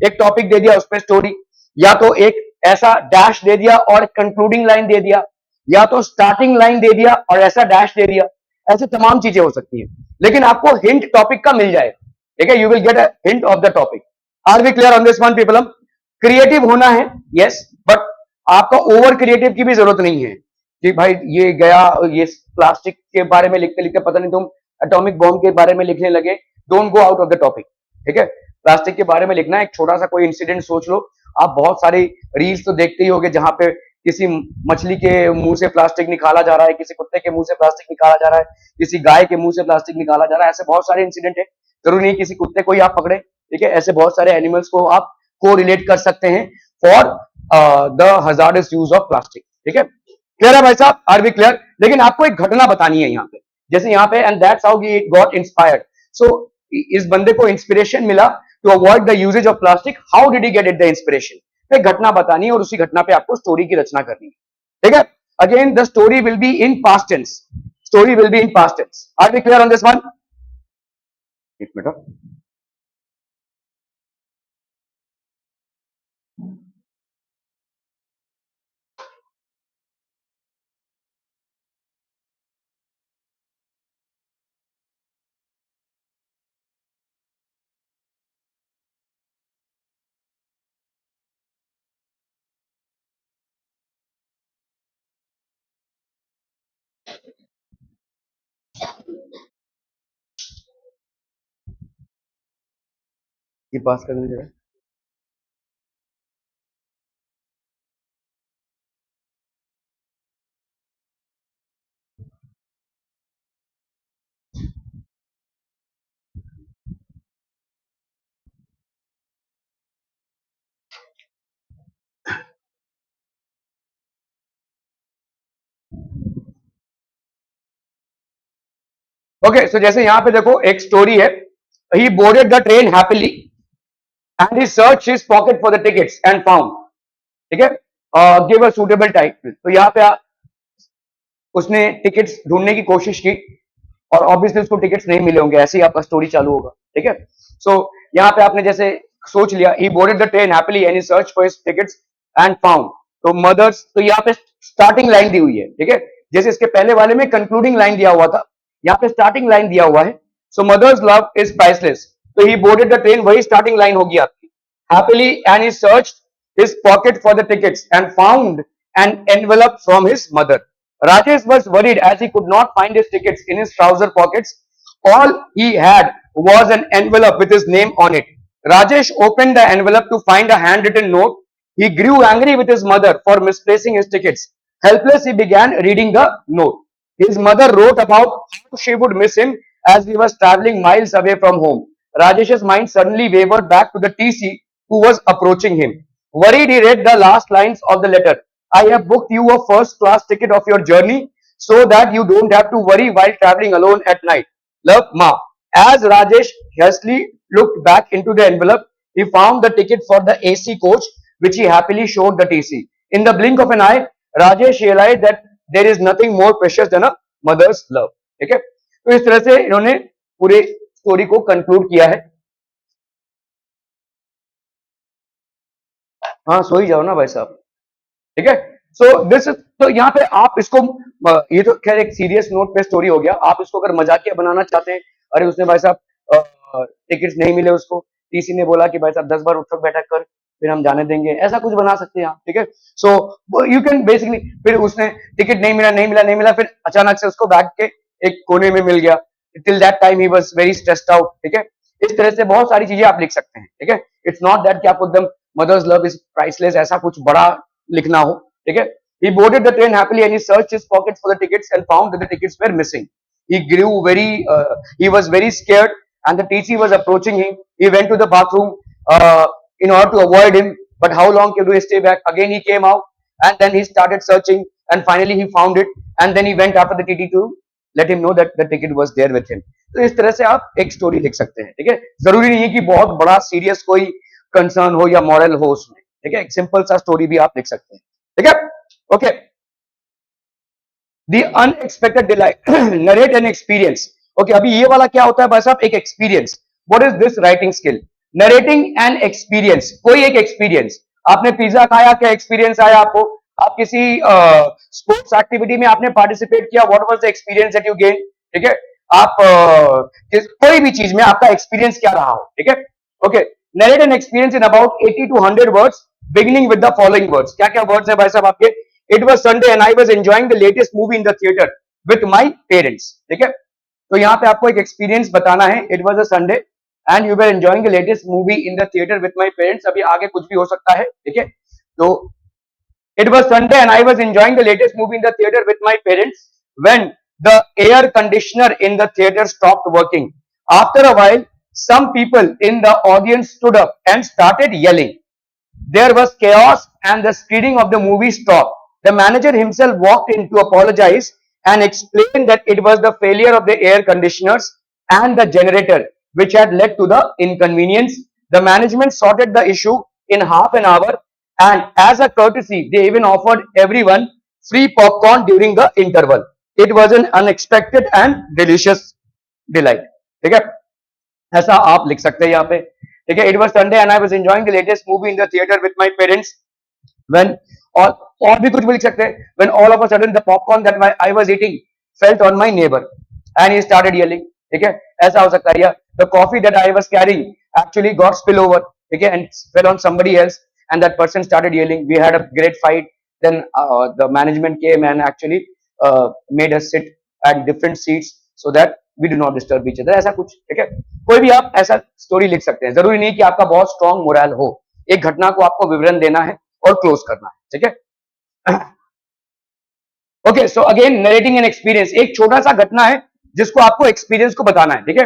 एक टॉपिक दे दिया, उस पर स्टोरी, या तो एक ऐसा डैश दे दिया और कंक्लूडिंग लाइन दे दिया, या तो स्टार्टिंग लाइन दे दिया और ऐसा डैश दे दिया. ऐसे तमाम चीजें हो सकती हैं, लेकिन आपको हिंट टॉपिक का मिल जाए. ठीक है, you will get a hint of the topic. Are we clear on this one people? Creative होना है, यस, बट आपका ओवर क्रिएटिव की भी जरूरत नहीं है कि भाई ये गया, ये प्लास्टिक के बारे में लिखते लिखते पता नहीं तुम एटॉमिक बॉम्ब के बारे में लिखने लगे. Don't go out of the topic. ठीक है, प्लास्टिक के बारे में लिखना है. एक छोटा सा कोई इंसिडेंट सोच लो. आप बहुत सारी रील्स तो देखते ही होंगे जहां पे किसी मछली के मुंह से प्लास्टिक निकाला जा रहा है, किसी कुत्ते के मुंह से प्लास्टिक निकाला जा रहा है, किसी गाय के मुंह से प्लास्टिक निकाला जा रहा है. ऐसे बहुत सारे इंसिडेंट है. जरूरी नहीं किसी कुत्ते को ही आप पकड़े. ठीक है, ऐसे बहुत सारे एनिमल्स को आप को रिलेट कर सकते हैं for the hazardous use of plastic. ठीक है, क्लियर है भाई साहब? Are we clear? लेकिन आपको एक घटना बतानी है यहाँ पे. जैसे यहाँ पे, and that's how he got inspired. So इस बंदे को इंस्पिरेशन मिला to avoid the usages of plastic. How did he get it the inspiration? एक घटना बतानी है और उसी घटना पे आपको स्टोरी की रचना करनी है. ठीक है, again the story will be in past tense. Story will be in past tense. Are we clear on this one? एक मिनट. ये पास कर दीजिए. ओके, सो जैसे यहां पे देखो एक स्टोरी है. He boarded the train happily and he search his pocket for the tickets and found. ठीक है, गिव अ सूटेबल टाइप. तो यहाँ पे उसने टिकट्स ढूंढने की कोशिश की और ऑब्वियसली उसको टिकट्स नहीं मिले होंगे. ऐसे ही आपका स्टोरी चालू होगा. ठीक है, सो यहाँ पे आपने जैसे सोच लिया, he boarded the train happily and he search for his tickets and found. तो मदर्स, तो यहाँ पे स्टार्टिंग लाइन दी हुई है. ठीक है, जैसे इसके पहले वाले में कंक्लूडिंग लाइन दिया हुआ था, यहाँ पे स्टार्टिंग लाइन दिया हुआ है. सो मदर्स लव इज प्राइसलेस. तो ही बोर्डेड द ट्रेन, वही स्टार्टिंग लाइन होगी आपकी. Happily and he search his pocket for the tickets and found an envelope from his mother. Rajesh was worried as he could not find his tickets in his trouser pockets. All he had was an envelope with his name on it. Rajesh opened the envelope to find a handwritten note. He grew angry with his mother for misplacing his tickets. Helpless, he began reading the note. His mother wrote about how she would miss him as he was traveling miles away from home. Rajesh's mind suddenly wavered back to the TC who was approaching him. Worried, he read the last lines of the letter. I have booked you a first class ticket of your journey so that you don't have to worry while traveling alone at night. Love, Ma. As Rajesh hastily looked back into the envelope, he found the ticket for the AC coach, which he happily showed the TC. In the blink of an eye, Rajesh realized that there is nothing more precious than a mother's love. ठीक है, तो इस तरह से इन्होंने पूरे story को conclude किया है. हाँ, सो ही जाओ ना भाई साहब. ठीक है, सो दिस, तो यहाँ पे आप इसको, ये तो खैर एक सीरियस नोट पे स्टोरी हो गया. आप इसको अगर मजाकिया बनाना चाहते हैं, अरे उसने भाई साहब टिकट्स नहीं मिले उसको, टीसी ने बोला कि भाई साहब 10 बार उठक बैठक कर फिर हम जाने देंगे, ऐसा कुछ बना सकते हैं आप. ठीक है, सो यू कैन बेसिकली, फिर उसने टिकट नहीं मिला, फिर अचानक से उसको बैग के एक कोने में मिल गया. Till that time he was very stressed out, ठीक है। इस तरह से बहुत सारी चीजें आप लिख सकते हैं, ठीक है। इट्स नॉट दैट कि आपको एकदम मदर्स लव इज प्राइसलेस ऐसा कुछ बड़ा लिखना हो, ठीक है। He boarded the train happily and he searched his pockets for the tickets and found that the tickets were missing. He was very scared and the TC was approaching him. He went to the bathroom in order to avoid him. But how long could he stay back? Again he came out and then he started searching and finally he found it and then he went after the TT to let him know that the ticket was there with him. तो इस तरह से आप एक story लिख सकते हैं, ठीक है। जरूरी नहीं है कि बहुत बड़ा सीरियस कोई कंसर्न हो या मॉरल हो उसमें, ठीक है। एक सिंपल सा स्टोरी भी आप लिख सकते हैं, ठीक है। Okay, the unexpected delight narrate an experience. Okay, अभी ये वाला क्या होता है भाई साहब, एक experience. What is this writing skill? Narrating an experience, कोई एक एक्सपीरियंस। आपने पिज्जा खाया, क्या एक्सपीरियंस आया आपको? आप किसी स्पोर्ट्स एक्टिविटी में आपने पार्टिसिपेट किया, what was the experience that you gain, ठीक है। आप कोई भी चीज में आपका एक्सपीरियंस क्या रहा हो, ठीक है। Okay, narrate an experience in about 80 to 100 words beginning with the following words. क्या क्या वर्ड्स है भाई साहब आपके? It was Sunday and I was enjoying the latest movie in the theater with my parents, ठीक है। तो यहाँ पे आपको एक एक्सपीरियंस बताना है। It was a Sunday and you were enjoying the latest movie in the theater with my parents। अभी आगे कुछ भी हो सकता है, ठीक है। तो it was Sunday and I was enjoying the latest movie in the theater with my parents when the air conditioner in the theater stopped working. After a while, some people in the audience stood up and started yelling. There was chaos and the screening of the movie stopped. The manager himself walked in to apologize and explained that it was the failure of the air conditioners and the generator which had led to the inconvenience. The management sorted the issue in half an hour and as a courtesy, they even offered everyone free popcorn during the interval. It was an unexpected and delicious delight. ठीक है, ऐसा आप लिख सकते हैं यहाँ पे, ठीक है। It was Sunday and I was enjoying the latest movie in the theater with my parents when और भी कुछ भी लिख सकते हैं। When all of a sudden the popcorn that I was eating felt on my neighbor and he started yelling, ठीक है। ऐसा हो सकता है। या the coffee that I was carrying actually got spill over, ठीक है, and fell on somebody else and that person started yelling. We had a great fight. Then the management came and actually made us sit at different seats so that we do not disturb each other. ऐसा कुछ, ठीक है। कोई भी आप ऐसा story लिख सकते हैं। जरूरी नहीं कि आपका बहुत स्ट्रॉन्ग मोरल हो। एक घटना को आपको विवरण देना है और क्लोज करना है, ठीक है। Okay, so again narrating an experience, एक छोटा सा घटना है जिसको आपको एक्सपीरियंस को बताना है, ठीक है।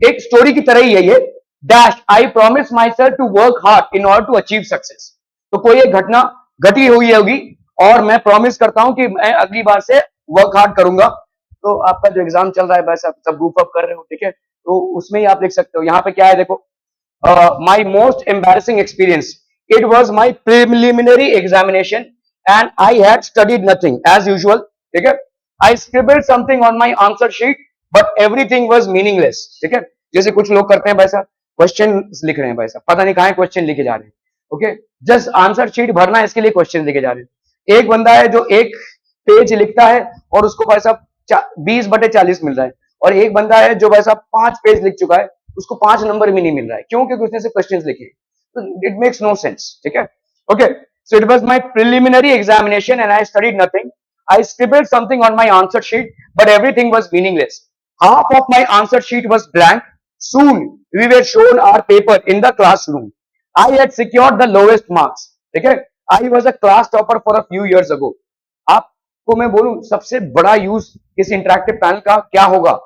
एक स्टोरी की तरह ही है ये। Dash I promise myself to work hard in order to achieve success. तो कोई एक घटना घटी हुई होगी और मैं प्रॉमिस करता हूं कि मैं अगली बार से वर्क हार्ड करूंगा। तो आपका जो एग्जाम चल रहा है वैसे सब ग्रुप अप कर रहे हो, ठीक है, तो उसमें ही आप लिख सकते हो। यहाँ पे क्या है देखो, my most embarrassing experience, it was my preliminary examination and I had studied nothing as usual, ठीक है। I scribbled something on my answer sheet but everything was meaningless, ठीक है। जैसे कुछ लोग करते हैं वैसा, क्वेश्चन लिख रहे हैं वैसा, पता नहीं कहाँ क्वेश्चन लिखे जा रहे हैं, ओके। जस्ट आंसर शीट भरना है, इसके लिए क्वेश्चन लिखे जा रहे हैं। एक बंदा है जो एक पेज लिखता है और उसको भाई साहब 20/40 मिल रहा है, और एक बंदा है जो भाई साहब 5 पेज लिख चुका है, उसको 5 नंबर भी नहीं मिल रहा है। क्यों? क्योंकि उसने से क्वेश्चन लिखे। It makes no sense, ठीक है। Okay, so it was my preliminary examination and I studied nothing. I scribbled something on my answer sheet, but everything was meaningless. Half of my answer sheet was blank. Soon we were shown our paper in the classroom. I had secured the lowest marks, ठीक है। I was a class topper for a few years ago. आपको मैं बोलूं सबसे बड़ा use इस interactive panel का क्या होगा,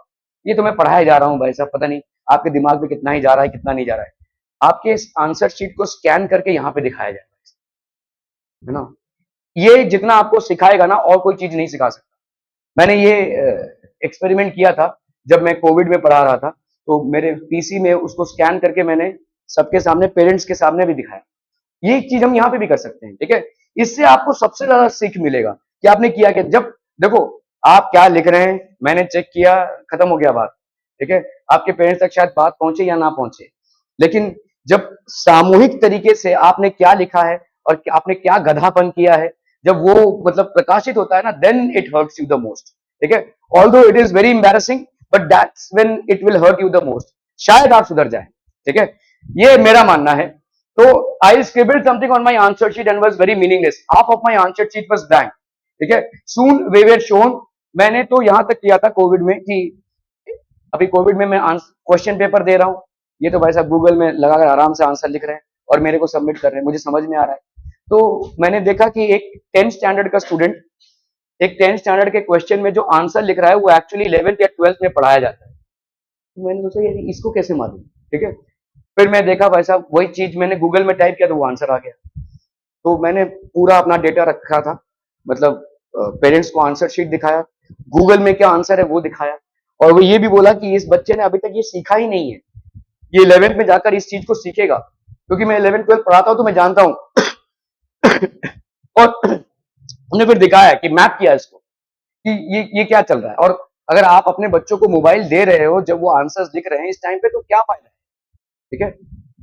ये तो मैं पढ़ाया जा रहा हूं भाई साहब, पता नहीं आपके दिमाग में कितना ही जा रहा है कितना नहीं जा रहा है। आपके इस आंसर शीट को स्कैन करके यहां पे दिखाया जाएगा, है ना। ये जितना आपको सिखाएगा ना, और कोई चीज नहीं सिखा सकता। मैंने ये एक्सपेरिमेंट किया था जब मैं कोविड में पढ़ा रहा था, तो मेरे पीसी में उसको स्कैन करके मैंने सबके सामने, पेरेंट्स के सामने भी दिखाया। ये चीज हम यहाँ पे भी कर सकते हैं, ठीक है। इससे आपको सबसे ज्यादा सीख मिलेगा कि आपने किया क्या। जब देखो आप क्या लिख रहे हैं, मैंने चेक किया, खत्म हो गया बात, ठीक है। आपके पेरेंट्स तक शायद बात पहुंचे या ना पहुंचे, लेकिन जब सामूहिक तरीके से आपने क्या लिखा है और आपने क्या गधापन किया है, जब वो मतलब प्रकाशित होता है ना, then it hurts you the most, ठीक है। Although it is very embarrassing but that's when it will hurt you the most. शायद आप सुधर जाए, ठीक है, ये मेरा मानना है। तो I scribbled something on my answer sheet and was very meaningless. Half of my answer sheet was blank, ठीक है। सून वी वर शोन, मैंने तो यहां तक किया था कोविड में कि अभी कोविड में मैं क्वेश्चन पेपर दे रहा हूँ, ये तो भाई साहब गूगल में लगाकर आराम से आंसर लिख रहे हैं और मेरे को सबमिट कर रहे हैं, मुझे समझ में आ रहा है। तो मैंने देखा कि एक 10th स्टैंडर्ड का स्टूडेंट एक 10th स्टैंडर्ड के क्वेश्चन में जो आंसर लिख रहा है वो एक्चुअली 11th या 12th में पढ़ाया जाता है। तो मैंने सोचा यार इसको कैसे मालूम, ठीक है। फिर मैं देखा भाई साहब वही चीज मैंने गूगल में टाइप किया तो वो आंसर आ गया। तो मैंने पूरा अपना डेटा रखा था, मतलब पेरेंट्स को आंसर शीट दिखाया, गूगल में क्या आंसर है वो दिखाया, और वो ये भी बोला कि इस बच्चे ने अभी तक ये सीखा ही नहीं है, ये 11th में जाकर इस चीज को सीखेगा, क्योंकि मैं 11th 12th पढ़ाता हूं तो मैं जानता हूं। और हमने फिर दिखाया कि मैप किया इसको कि ये क्या चल रहा है। और अगर आप अपने बच्चों को मोबाइल दे रहे हो जब वो आंसर्स लिख रहे हैं इस टाइम पे, तो क्या फायदा है, ठीक है।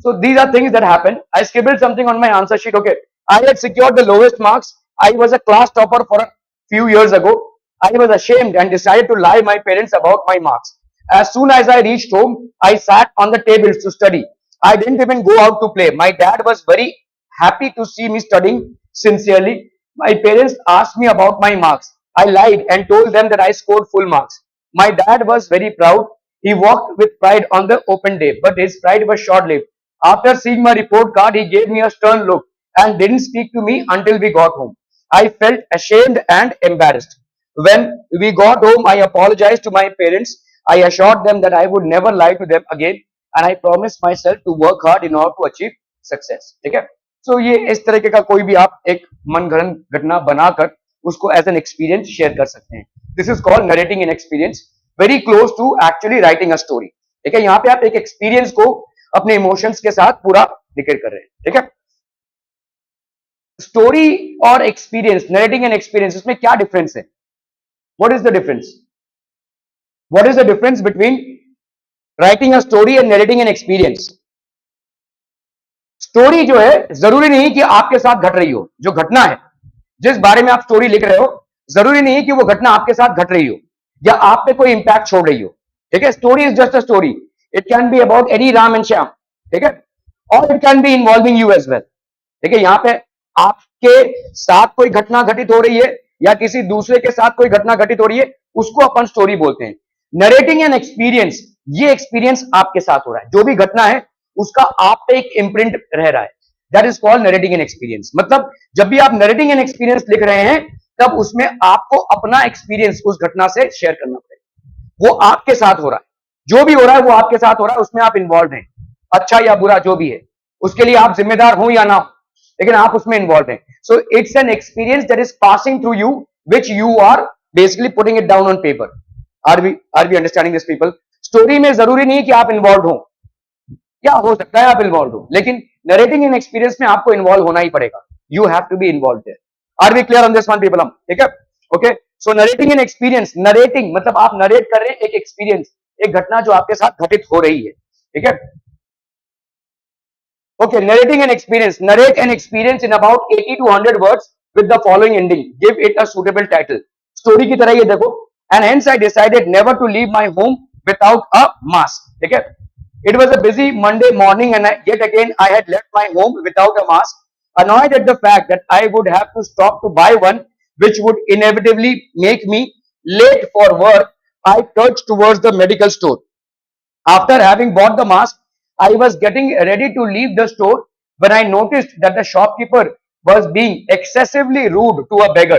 So these are things that happen. I scribbled something on my answer sheet. Okay, I had secured the lowest marks. I was a class topper for a few years ago. I was ashamed and decided to lie my parents about my marks. As soon as I reached home, I sat on the table to study. I didn't even go out to play. My dad was very happy to see me studying sincerely. My parents asked me about my marks. I lied and told them that I scored full marks. My dad was very proud. He walked with pride on the open day, but his pride was short-lived. After seeing my report card, he gave me a stern look and didn't speak to me until we got home. I felt ashamed and embarrassed. When we got home, I apologized to my parents. I assured them that I would never lie to them again, and I promised myself to work hard in order to achieve success. ठीक है? So ये इस तरीके का कोई भी आप एक मनगढ़ंत घटना बनाकर उसको एज एन एक्सपीरियंस शेयर कर सकते हैं। This is called narrating an experience, very close to actually writing a story. ठीक है, यहाँ पे आप एक एक्सपीरियंस को अपने इमोशंस के साथ पूरा जिक्र कर रहे हैं। ठीक है, स्टोरी और एक्सपीरियंस, नरेटिंग एंड एक्सपीरियंस, इसमें क्या डिफरेंस है? What is the difference? What is the difference between writing a story and narrating an experience? Story जो है जरूरी नहीं कि आपके साथ घट रही हो, जो घटना है जिस बारे में आप स्टोरी लिख रहे हो जरूरी नहीं कि वो घटना आपके साथ घट रही हो या आप पे कोई इंपैक्ट छोड़ रही हो। ठीक है, story is just a story, it can be about any Ram and Shyam, ठीक है, और it can be involving you as well. ठीक है, यहां पे आपके साथ कोई घटना घटित हो रही है या किसी दूसरे के साथ कोई घटना घटित हो रही है, उसको अपन स्टोरी बोलते हैं। नरेटिंग एन एक्सपीरियंस, ये एक्सपीरियंस आपके साथ हो रहा है, जो भी घटना है उसका आप पे एक इम्प्रिंट रह रहा है, that is called narrating an experience. मतलब जब भी आप नरेटिंग एन एक्सपीरियंस लिख रहे हैं तब उसमें आपको अपना एक्सपीरियंस उस घटना से शेयर करना पड़ेगा, वो आपके साथ हो रहा है, जो भी हो रहा है वो आपके साथ हो रहा है, उसमें आप इन्वॉल्व हैं, अच्छा या बुरा जो भी है उसके लिए आप जिम्मेदार हो या ना हो, लेकिन आप उसमें इन्वॉल्व हैं। So it's an experience that is passing through you, which you are basically putting it down on paper. Are we understanding this people? Story में जरूरी नहीं कि आप इन्वॉल्व हो, क्या हो सकता है आप इन्वॉल्व हो, लेकिन नरेटिंग इन एक्सपीरियंस में आपको इन्वॉल्व होना ही पड़ेगा, you have to be involve there. Are we clear on this one people? हम ठीक है, okay. So narrating in experience, narrating मतलब आप नरेट कर रहे हैं एक एक्सपीरियंस, एक घटना जो आपके साथ घटित हो रही है। ठीक है, okay, narrating an experience, narrate an experience in about 80 to 100 words with the following ending, give it a suitable title। Story की तरह ये देखो, and hence I decided never to leave my home without a mask। ठीक है, it was a busy Monday morning and yet again I had left my home without a mask, annoyed at the fact that I would have to stop to buy one, which would inevitably make me late for work. I trudged towards the medical store. After having bought the mask, I was getting ready to leave the store when I noticed that the shopkeeper was being excessively rude to a beggar.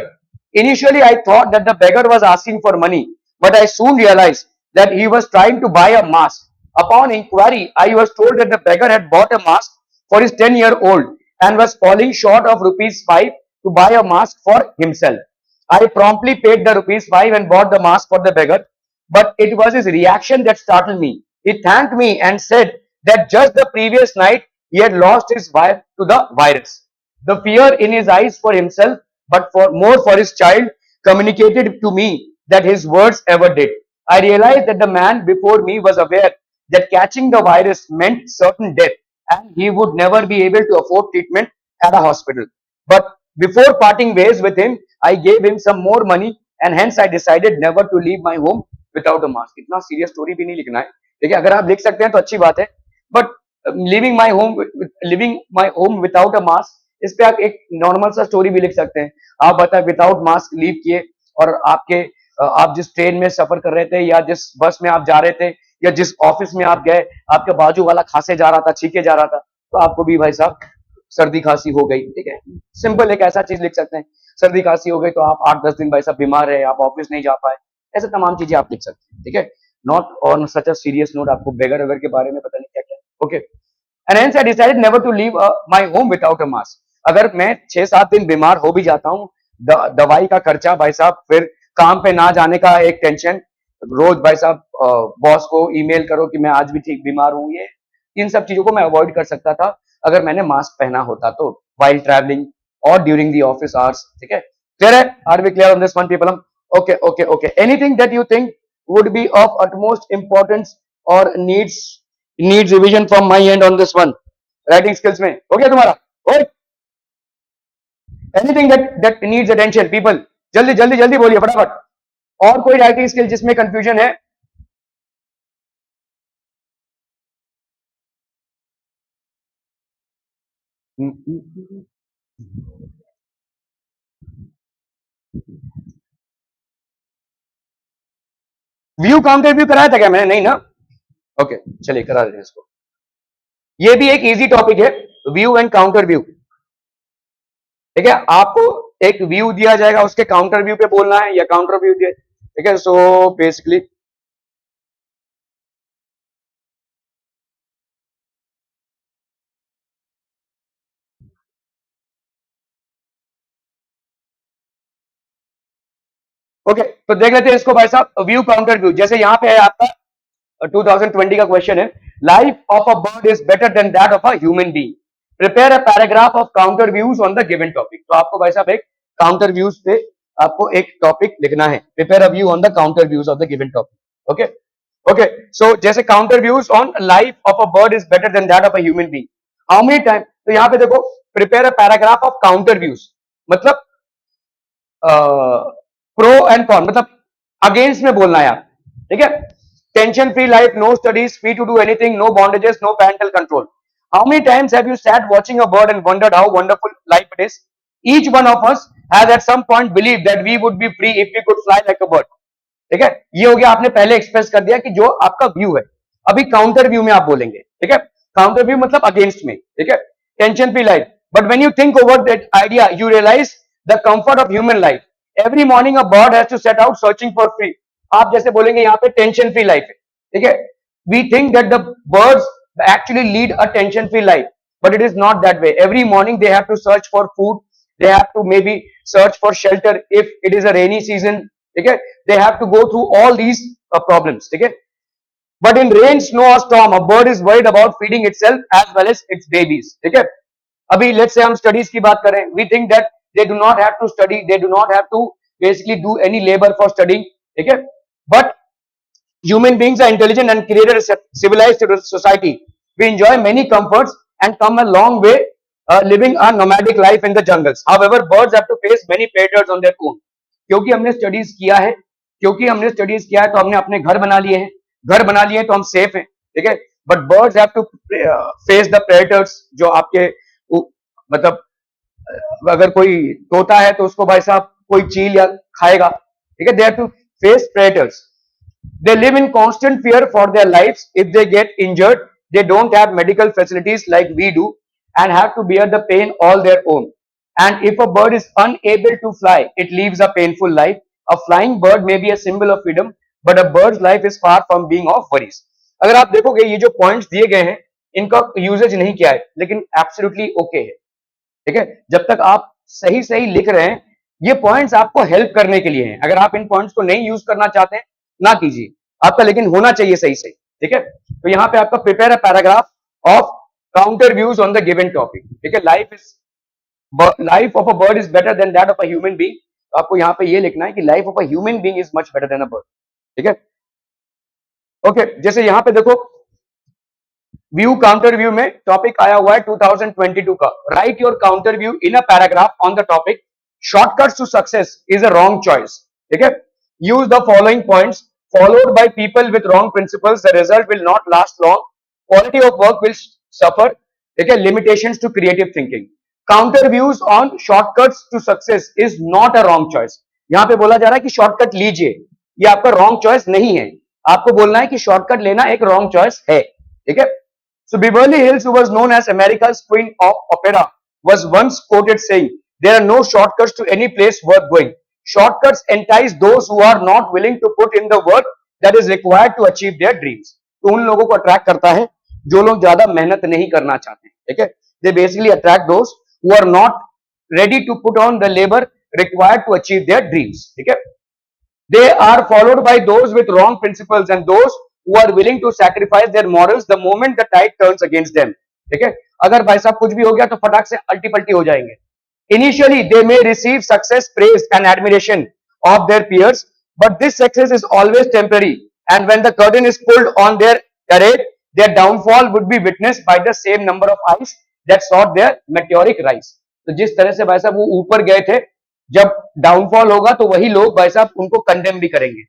Initially, I thought that the beggar was asking for money, but I soon realized that he was trying to buy a mask. Upon inquiry, I was told that the beggar had bought a mask for his 10-year-old and was falling short of rupees 5 to buy a mask for himself. I promptly paid the rupees 5 and bought the mask for the beggar, but it was his reaction that startled me. He thanked me and said that just the previous night he had lost his wife to the virus. The fear in his eyes for himself, but more for his child, communicated to me that his words ever did. I realized that the man before me was aware that catching the virus meant certain death and he would never be able to afford treatment at a hospital. But before parting ways with him, I gave him some more money and hence I decided never to leave my home without a mask। इतना serious story भी नहीं लिखना है, देखिए अगर आप लिख सकते हैं तो अच्छी बात है, but living my home without a mask, इस पे आप एक नॉर्मल सा स्टोरी भी लिख सकते हैं। आप बताएं विदाउट मास्क लीव किए और आपके आप जिस ट्रेन में सफर कर रहे थे या जिस बस में आप जा रहे थे या जिस ऑफिस में आप गए, आपके बाजू वाला खांसे जा रहा था, छींके जा रहा था, तो आपको भी भाई साहब सर्दी खांसी हो गई, ठीक है। सिंपल एक ऐसा चीज लिख सकते हैं, सर्दी खांसी हो गई तो आप 8-10 दिन भाई साहब बीमार रहे, आप ऑफिस नहीं जा पाए, ऐसे तमाम चीजें आप लिख सकते हैं, ठीक है। Not on such a serious note, आपको बेगर वेगर के बारे में पता नहीं क्या क्या, okay. And hence I decided never to leave my home without a mask. अगर मैं 6-7 दिन बीमार हो भी जाता हूँ, दवाई का खर्चा भाई साहब, फिर काम पे ना जाने का एक टेंशन, रोज भाई साहब बॉस को ईमेल करो कि मैं आज भी ठीक बीमार हूँ, ये इन सब चीजों को मैं अवॉइड कर सकता था अगर मैंने मास्क पहना होता तो, वाइल ट्रैवलिंग और ड्यूरिंग द ऑफिस आवर्स, ठीक है। क्लियर है? Are we clear on this one people? Okay okay okay. Anything that you think would be of utmost importance or needs revision from my end on this one? Writing skills में हो गया तुम्हारा? और anything that needs attention people, जल्दी जल्दी जल्दी बोलिए फटाफट। और कोई राइटिंग स्किल जिसमें कंफ्यूजन है? व्यू काउंटर व्यू कराया था क्या मैंने? नहीं ना? ओके चलिए करा देते हैं इसको। ये भी एक इजी टॉपिक है, व्यू एंड काउंटर व्यू, ठीक है। आपको एक व्यू दिया जाएगा, उसके काउंटर व्यू पे बोलना है या काउंटर व्यू दिया, ठीक है। सो बेसिकली ओके, तो देख लेते हैं इसको भाई साहब, व्यू काउंटर व्यू। जैसे यहाँ पे है आपका 2020 का क्वेश्चन है, life of a bird is better than that of a human being, prepare a paragraph of counter views on the given topic. तो आपको भाई साहब एक काउंटर व्यूज पे आपको एक टॉपिक लिखना है, prepare a view on the counter views of the given topic, okay okay. So जैसे counter views on life of a bird is better than that of a human being, how many time, तो यहाँ पे देखो prepare a paragraph of counter views, मतलब pro and con, मतलब against में बोलना है आप, ठीक है। Tension free life, no studies, free to do anything, no bondages, no parental control. How many times have you sat watching a bird and wondered how wonderful life it is? Each one of us has at some point believe that we would be free if we could fly like a bird, ठीक है। ये हो गया, आपने पहले express कर दिया कि जो आपका व्यू है। अभी काउंटर व्यू में आप बोलेंगे, ठीक है। काउंटर व्यू मतलब अगेंस्ट में, ठीक है। Tension free life, but when you think over that idea you realize the comfort of human life, every morning a bird has to set out searching for free. आप जैसे बोलेंगे यहाँ पे tension free life है, ठीक है। We think that the birds actually lead a tension free life, but it is not that way. Every morning they have to search for food, they have to maybe search for shelter if it is a rainy season, okay, they have to go through all these problems, okay. But in rain, snow or storm, a bird is worried about feeding itself as well as its babies, okay. अभी let's say हम studies की बात करें, we think that they do not have to study, they do not have to basically do any labor for studying, okay. But human beings are intelligent and created a civilized society. We enjoy many comforts and come a long way living a nomadic life in the jungles. However, birds have to face many predators on their own. क्योंकि हमने studies किया है, क्योंकि हमने studies किया है तो हमने अपने घर बना लिए हैं, घर बना लिए तो हम सेफ हैं, ठीक है। But birds have to face the predators, जो आपके मतलब अगर कोई तोता है तो उसको भाई साहब कोई चील या खाएगा, ठीक है। They have to face predators, they live in constant fear for their lives. If they get injured, they don't have medical facilities like we do and have to bear the pain all their own. And if a bird is unable to fly, it lives a painful life. A flying bird may be a symbol of freedom, but a bird's life is far from being of worries. अगर आप देखोगे ये जो points दिए गए हैं इनका usage नहीं किया है, लेकिन एब्सोल्युटली ओके है, ठीक है। जब तक आप सही सही लिख रहे हैं, ये पॉइंट्स आपको हेल्प करने के लिए हैं। अगर आप इन पॉइंट्स को नहीं यूज करना चाहते हैं ना कीजिए, आपका लेकिन होना चाहिए सही सही, ठीक है। तो यहाँ पे आपका prepare a paragraph of counter views on the given topic, ठीक है। Life of a bird is better than that of a human being. तो आपको यहाँ पे ये लिखना है कि life of a human being is much better than a bird, ठीक है। ओके, जैसे यहाँ पे देखो व्यू काउंटर व्यू में टॉपिक आया हुआ है 2022 का, right your counter view in a paragraph on the topic shortcuts to success is a wrong choice, ठीक है। Use the following points followed by people with wrong principles, the result will not last long, quality of work will suffer, okay, limitations to creative thinking. Counter views on shortcuts to success is not a wrong choice. यहां पे बोला जा रहा है कि shortcut लीजिए, ये आपका रॉन्ग चॉइस नहीं है। आपको बोलना है कि शॉर्टकट लेना एक रॉन्ग चॉइस है, ठीक है। So Beverly Hills, who was known as America's Queen of Opera, was once quoted saying, "There are no shortcuts to any place worth going. Shortcuts entice those who are not willing to put in the work that is required to achieve their dreams." तो उन लोगों को attract करता है जो लोग ज्यादा मेहनत नहीं करना चाहते, ठीक है। They basically attract those who are not ready to put on the labor required to achieve their dreams, ठीक है। They are followed by those with wrong principles and those who are willing to sacrifice their morals the moment the tide turns against them, ठीक है। अगर भाई साहब कुछ भी हो गया तो फटाक से अल्टी पल्टी हो जाएंगे। Initially, they may receive success, praise, and admiration of their peers, but this success is always temporary. And when the curtain is pulled on their career, their downfall would be witnessed by the same number of eyes that sought their meteoric rise. तो जिस तरह से भाई साहब वो ऊपर गए थे, जब डाउनफॉल होगा तो वही लोग भाई साहब उनको कंडेम भी करेंगे।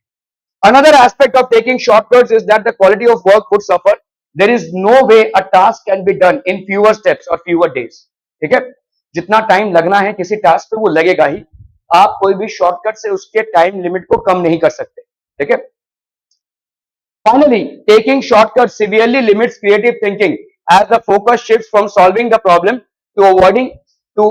Another aspect of taking shortcuts is that the quality of work would suffer. There is no way a task can be done in fewer steps or fewer days. ठीक है, जितना टाइम लगना है किसी टास्क पे वो लगेगा ही। आप कोई भी शॉर्टकट से उसके टाइम लिमिट को कम नहीं कर सकते, ठीक है। Finally, taking shortcuts severely limits creative thinking as the focus shifts from solving the problem to avoiding to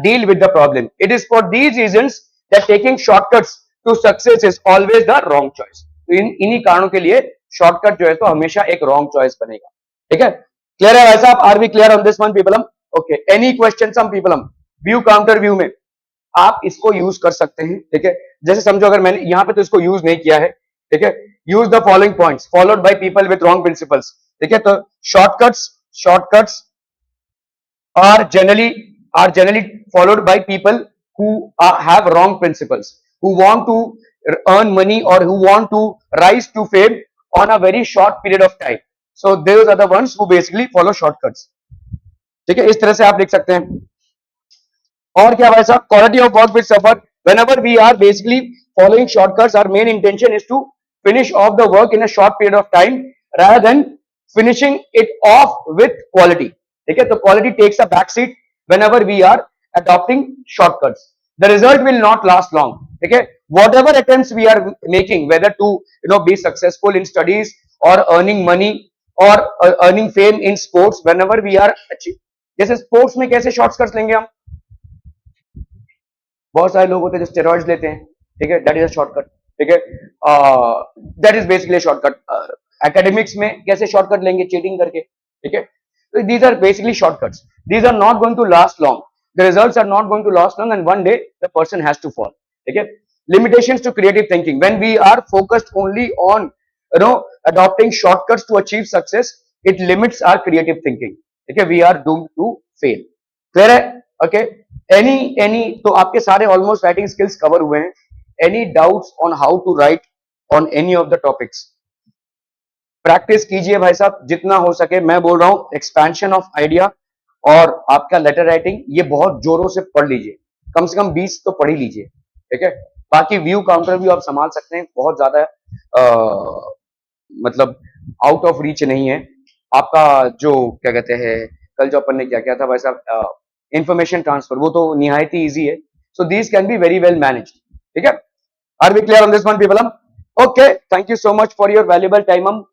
deal with the problem. It is for these reasons that taking shortcuts to success is always the wrong choice. तो इन्हीं कारणों के लिए shortcut जो है तो हमेशा एक रॉन्ग चॉइस बनेगा, ठीक है। क्लियर है भाई साहब? Are we clear on this one people? Okay, any question some people? View counter view में आप इसको यूज कर सकते हैं, ठीक है। जैसे समझो अगर मैंने यहाँ पे तो इसको यूज नहीं किया है, ठीक है। Use the following points followed by people with wrong principles, ठीक है। तो shortcuts are generally followed by people who have wrong principles, who want to earn money or who want to rise to fame on a very short period of time. So those are the ones who basically follow shortcuts, ठीक है। इस तरह से आप लिख सकते हैं। और क्या भाई साहब? Quality of work will suffer whenever we are basically following shortcuts. Our main intention is to finish off the work in a short period of time rather than finishing it off with quality, ठीक है। तो quality takes a back seat whenever we are adopting shortcuts. The result will not last long, ठीक है। Whatever attempts we are making, whether to be successful in studies or earning money or earning fame in sports, whenever we are जैसे sports में कैसे shortcuts लेंगे हम? बहुत सारे लोग होते हैं जो स्टेरॉइड्स लेते हैं, ठीक है, दैट इज अ शॉर्टकट, ठीक है। That is basically shortcut. Academics में कैसे शॉर्टकट लेंगे? चीटिंग करके, ठीक है। So these are basically shortcuts. These are not going to last long. The results are not going to last long, and one day the person has to fall. Okay. Limitations to creative thinking. When we are focused only on adopting shortcuts to achieve success, it limits our creative thinking. Okay. We are doomed to fail. Clear है? Okay. Any तो आपके सारे almost writing skills cover हुए हैं. Any doubts on how to write on any of the topics? Practice कीजिए भाई साहब जितना हो सके। मैं बोल रहा हूं एक्सपेंशन ऑफ आइडिया और आपका लेटर राइटिंग ये बहुत जोरों से पढ़ लीजिए, कम से कम 20 तो पढ़ ही लीजिए, ठीक है। बाकी व्यू काउंटर व्यू आप संभाल सकते हैं, बहुत ज्यादा मतलब आउट ऑफ रीच नहीं है। आपका जो क्या कहते हैं कल जो अपन ने क्या किया था भाई साहब इंफॉर्मेशन ट्रांसफर, वो तो निहायत ही ईजी है। So these can be very well managed, ठीक है। Are we clear on this one people? Okay, thank you so much for your valuable time.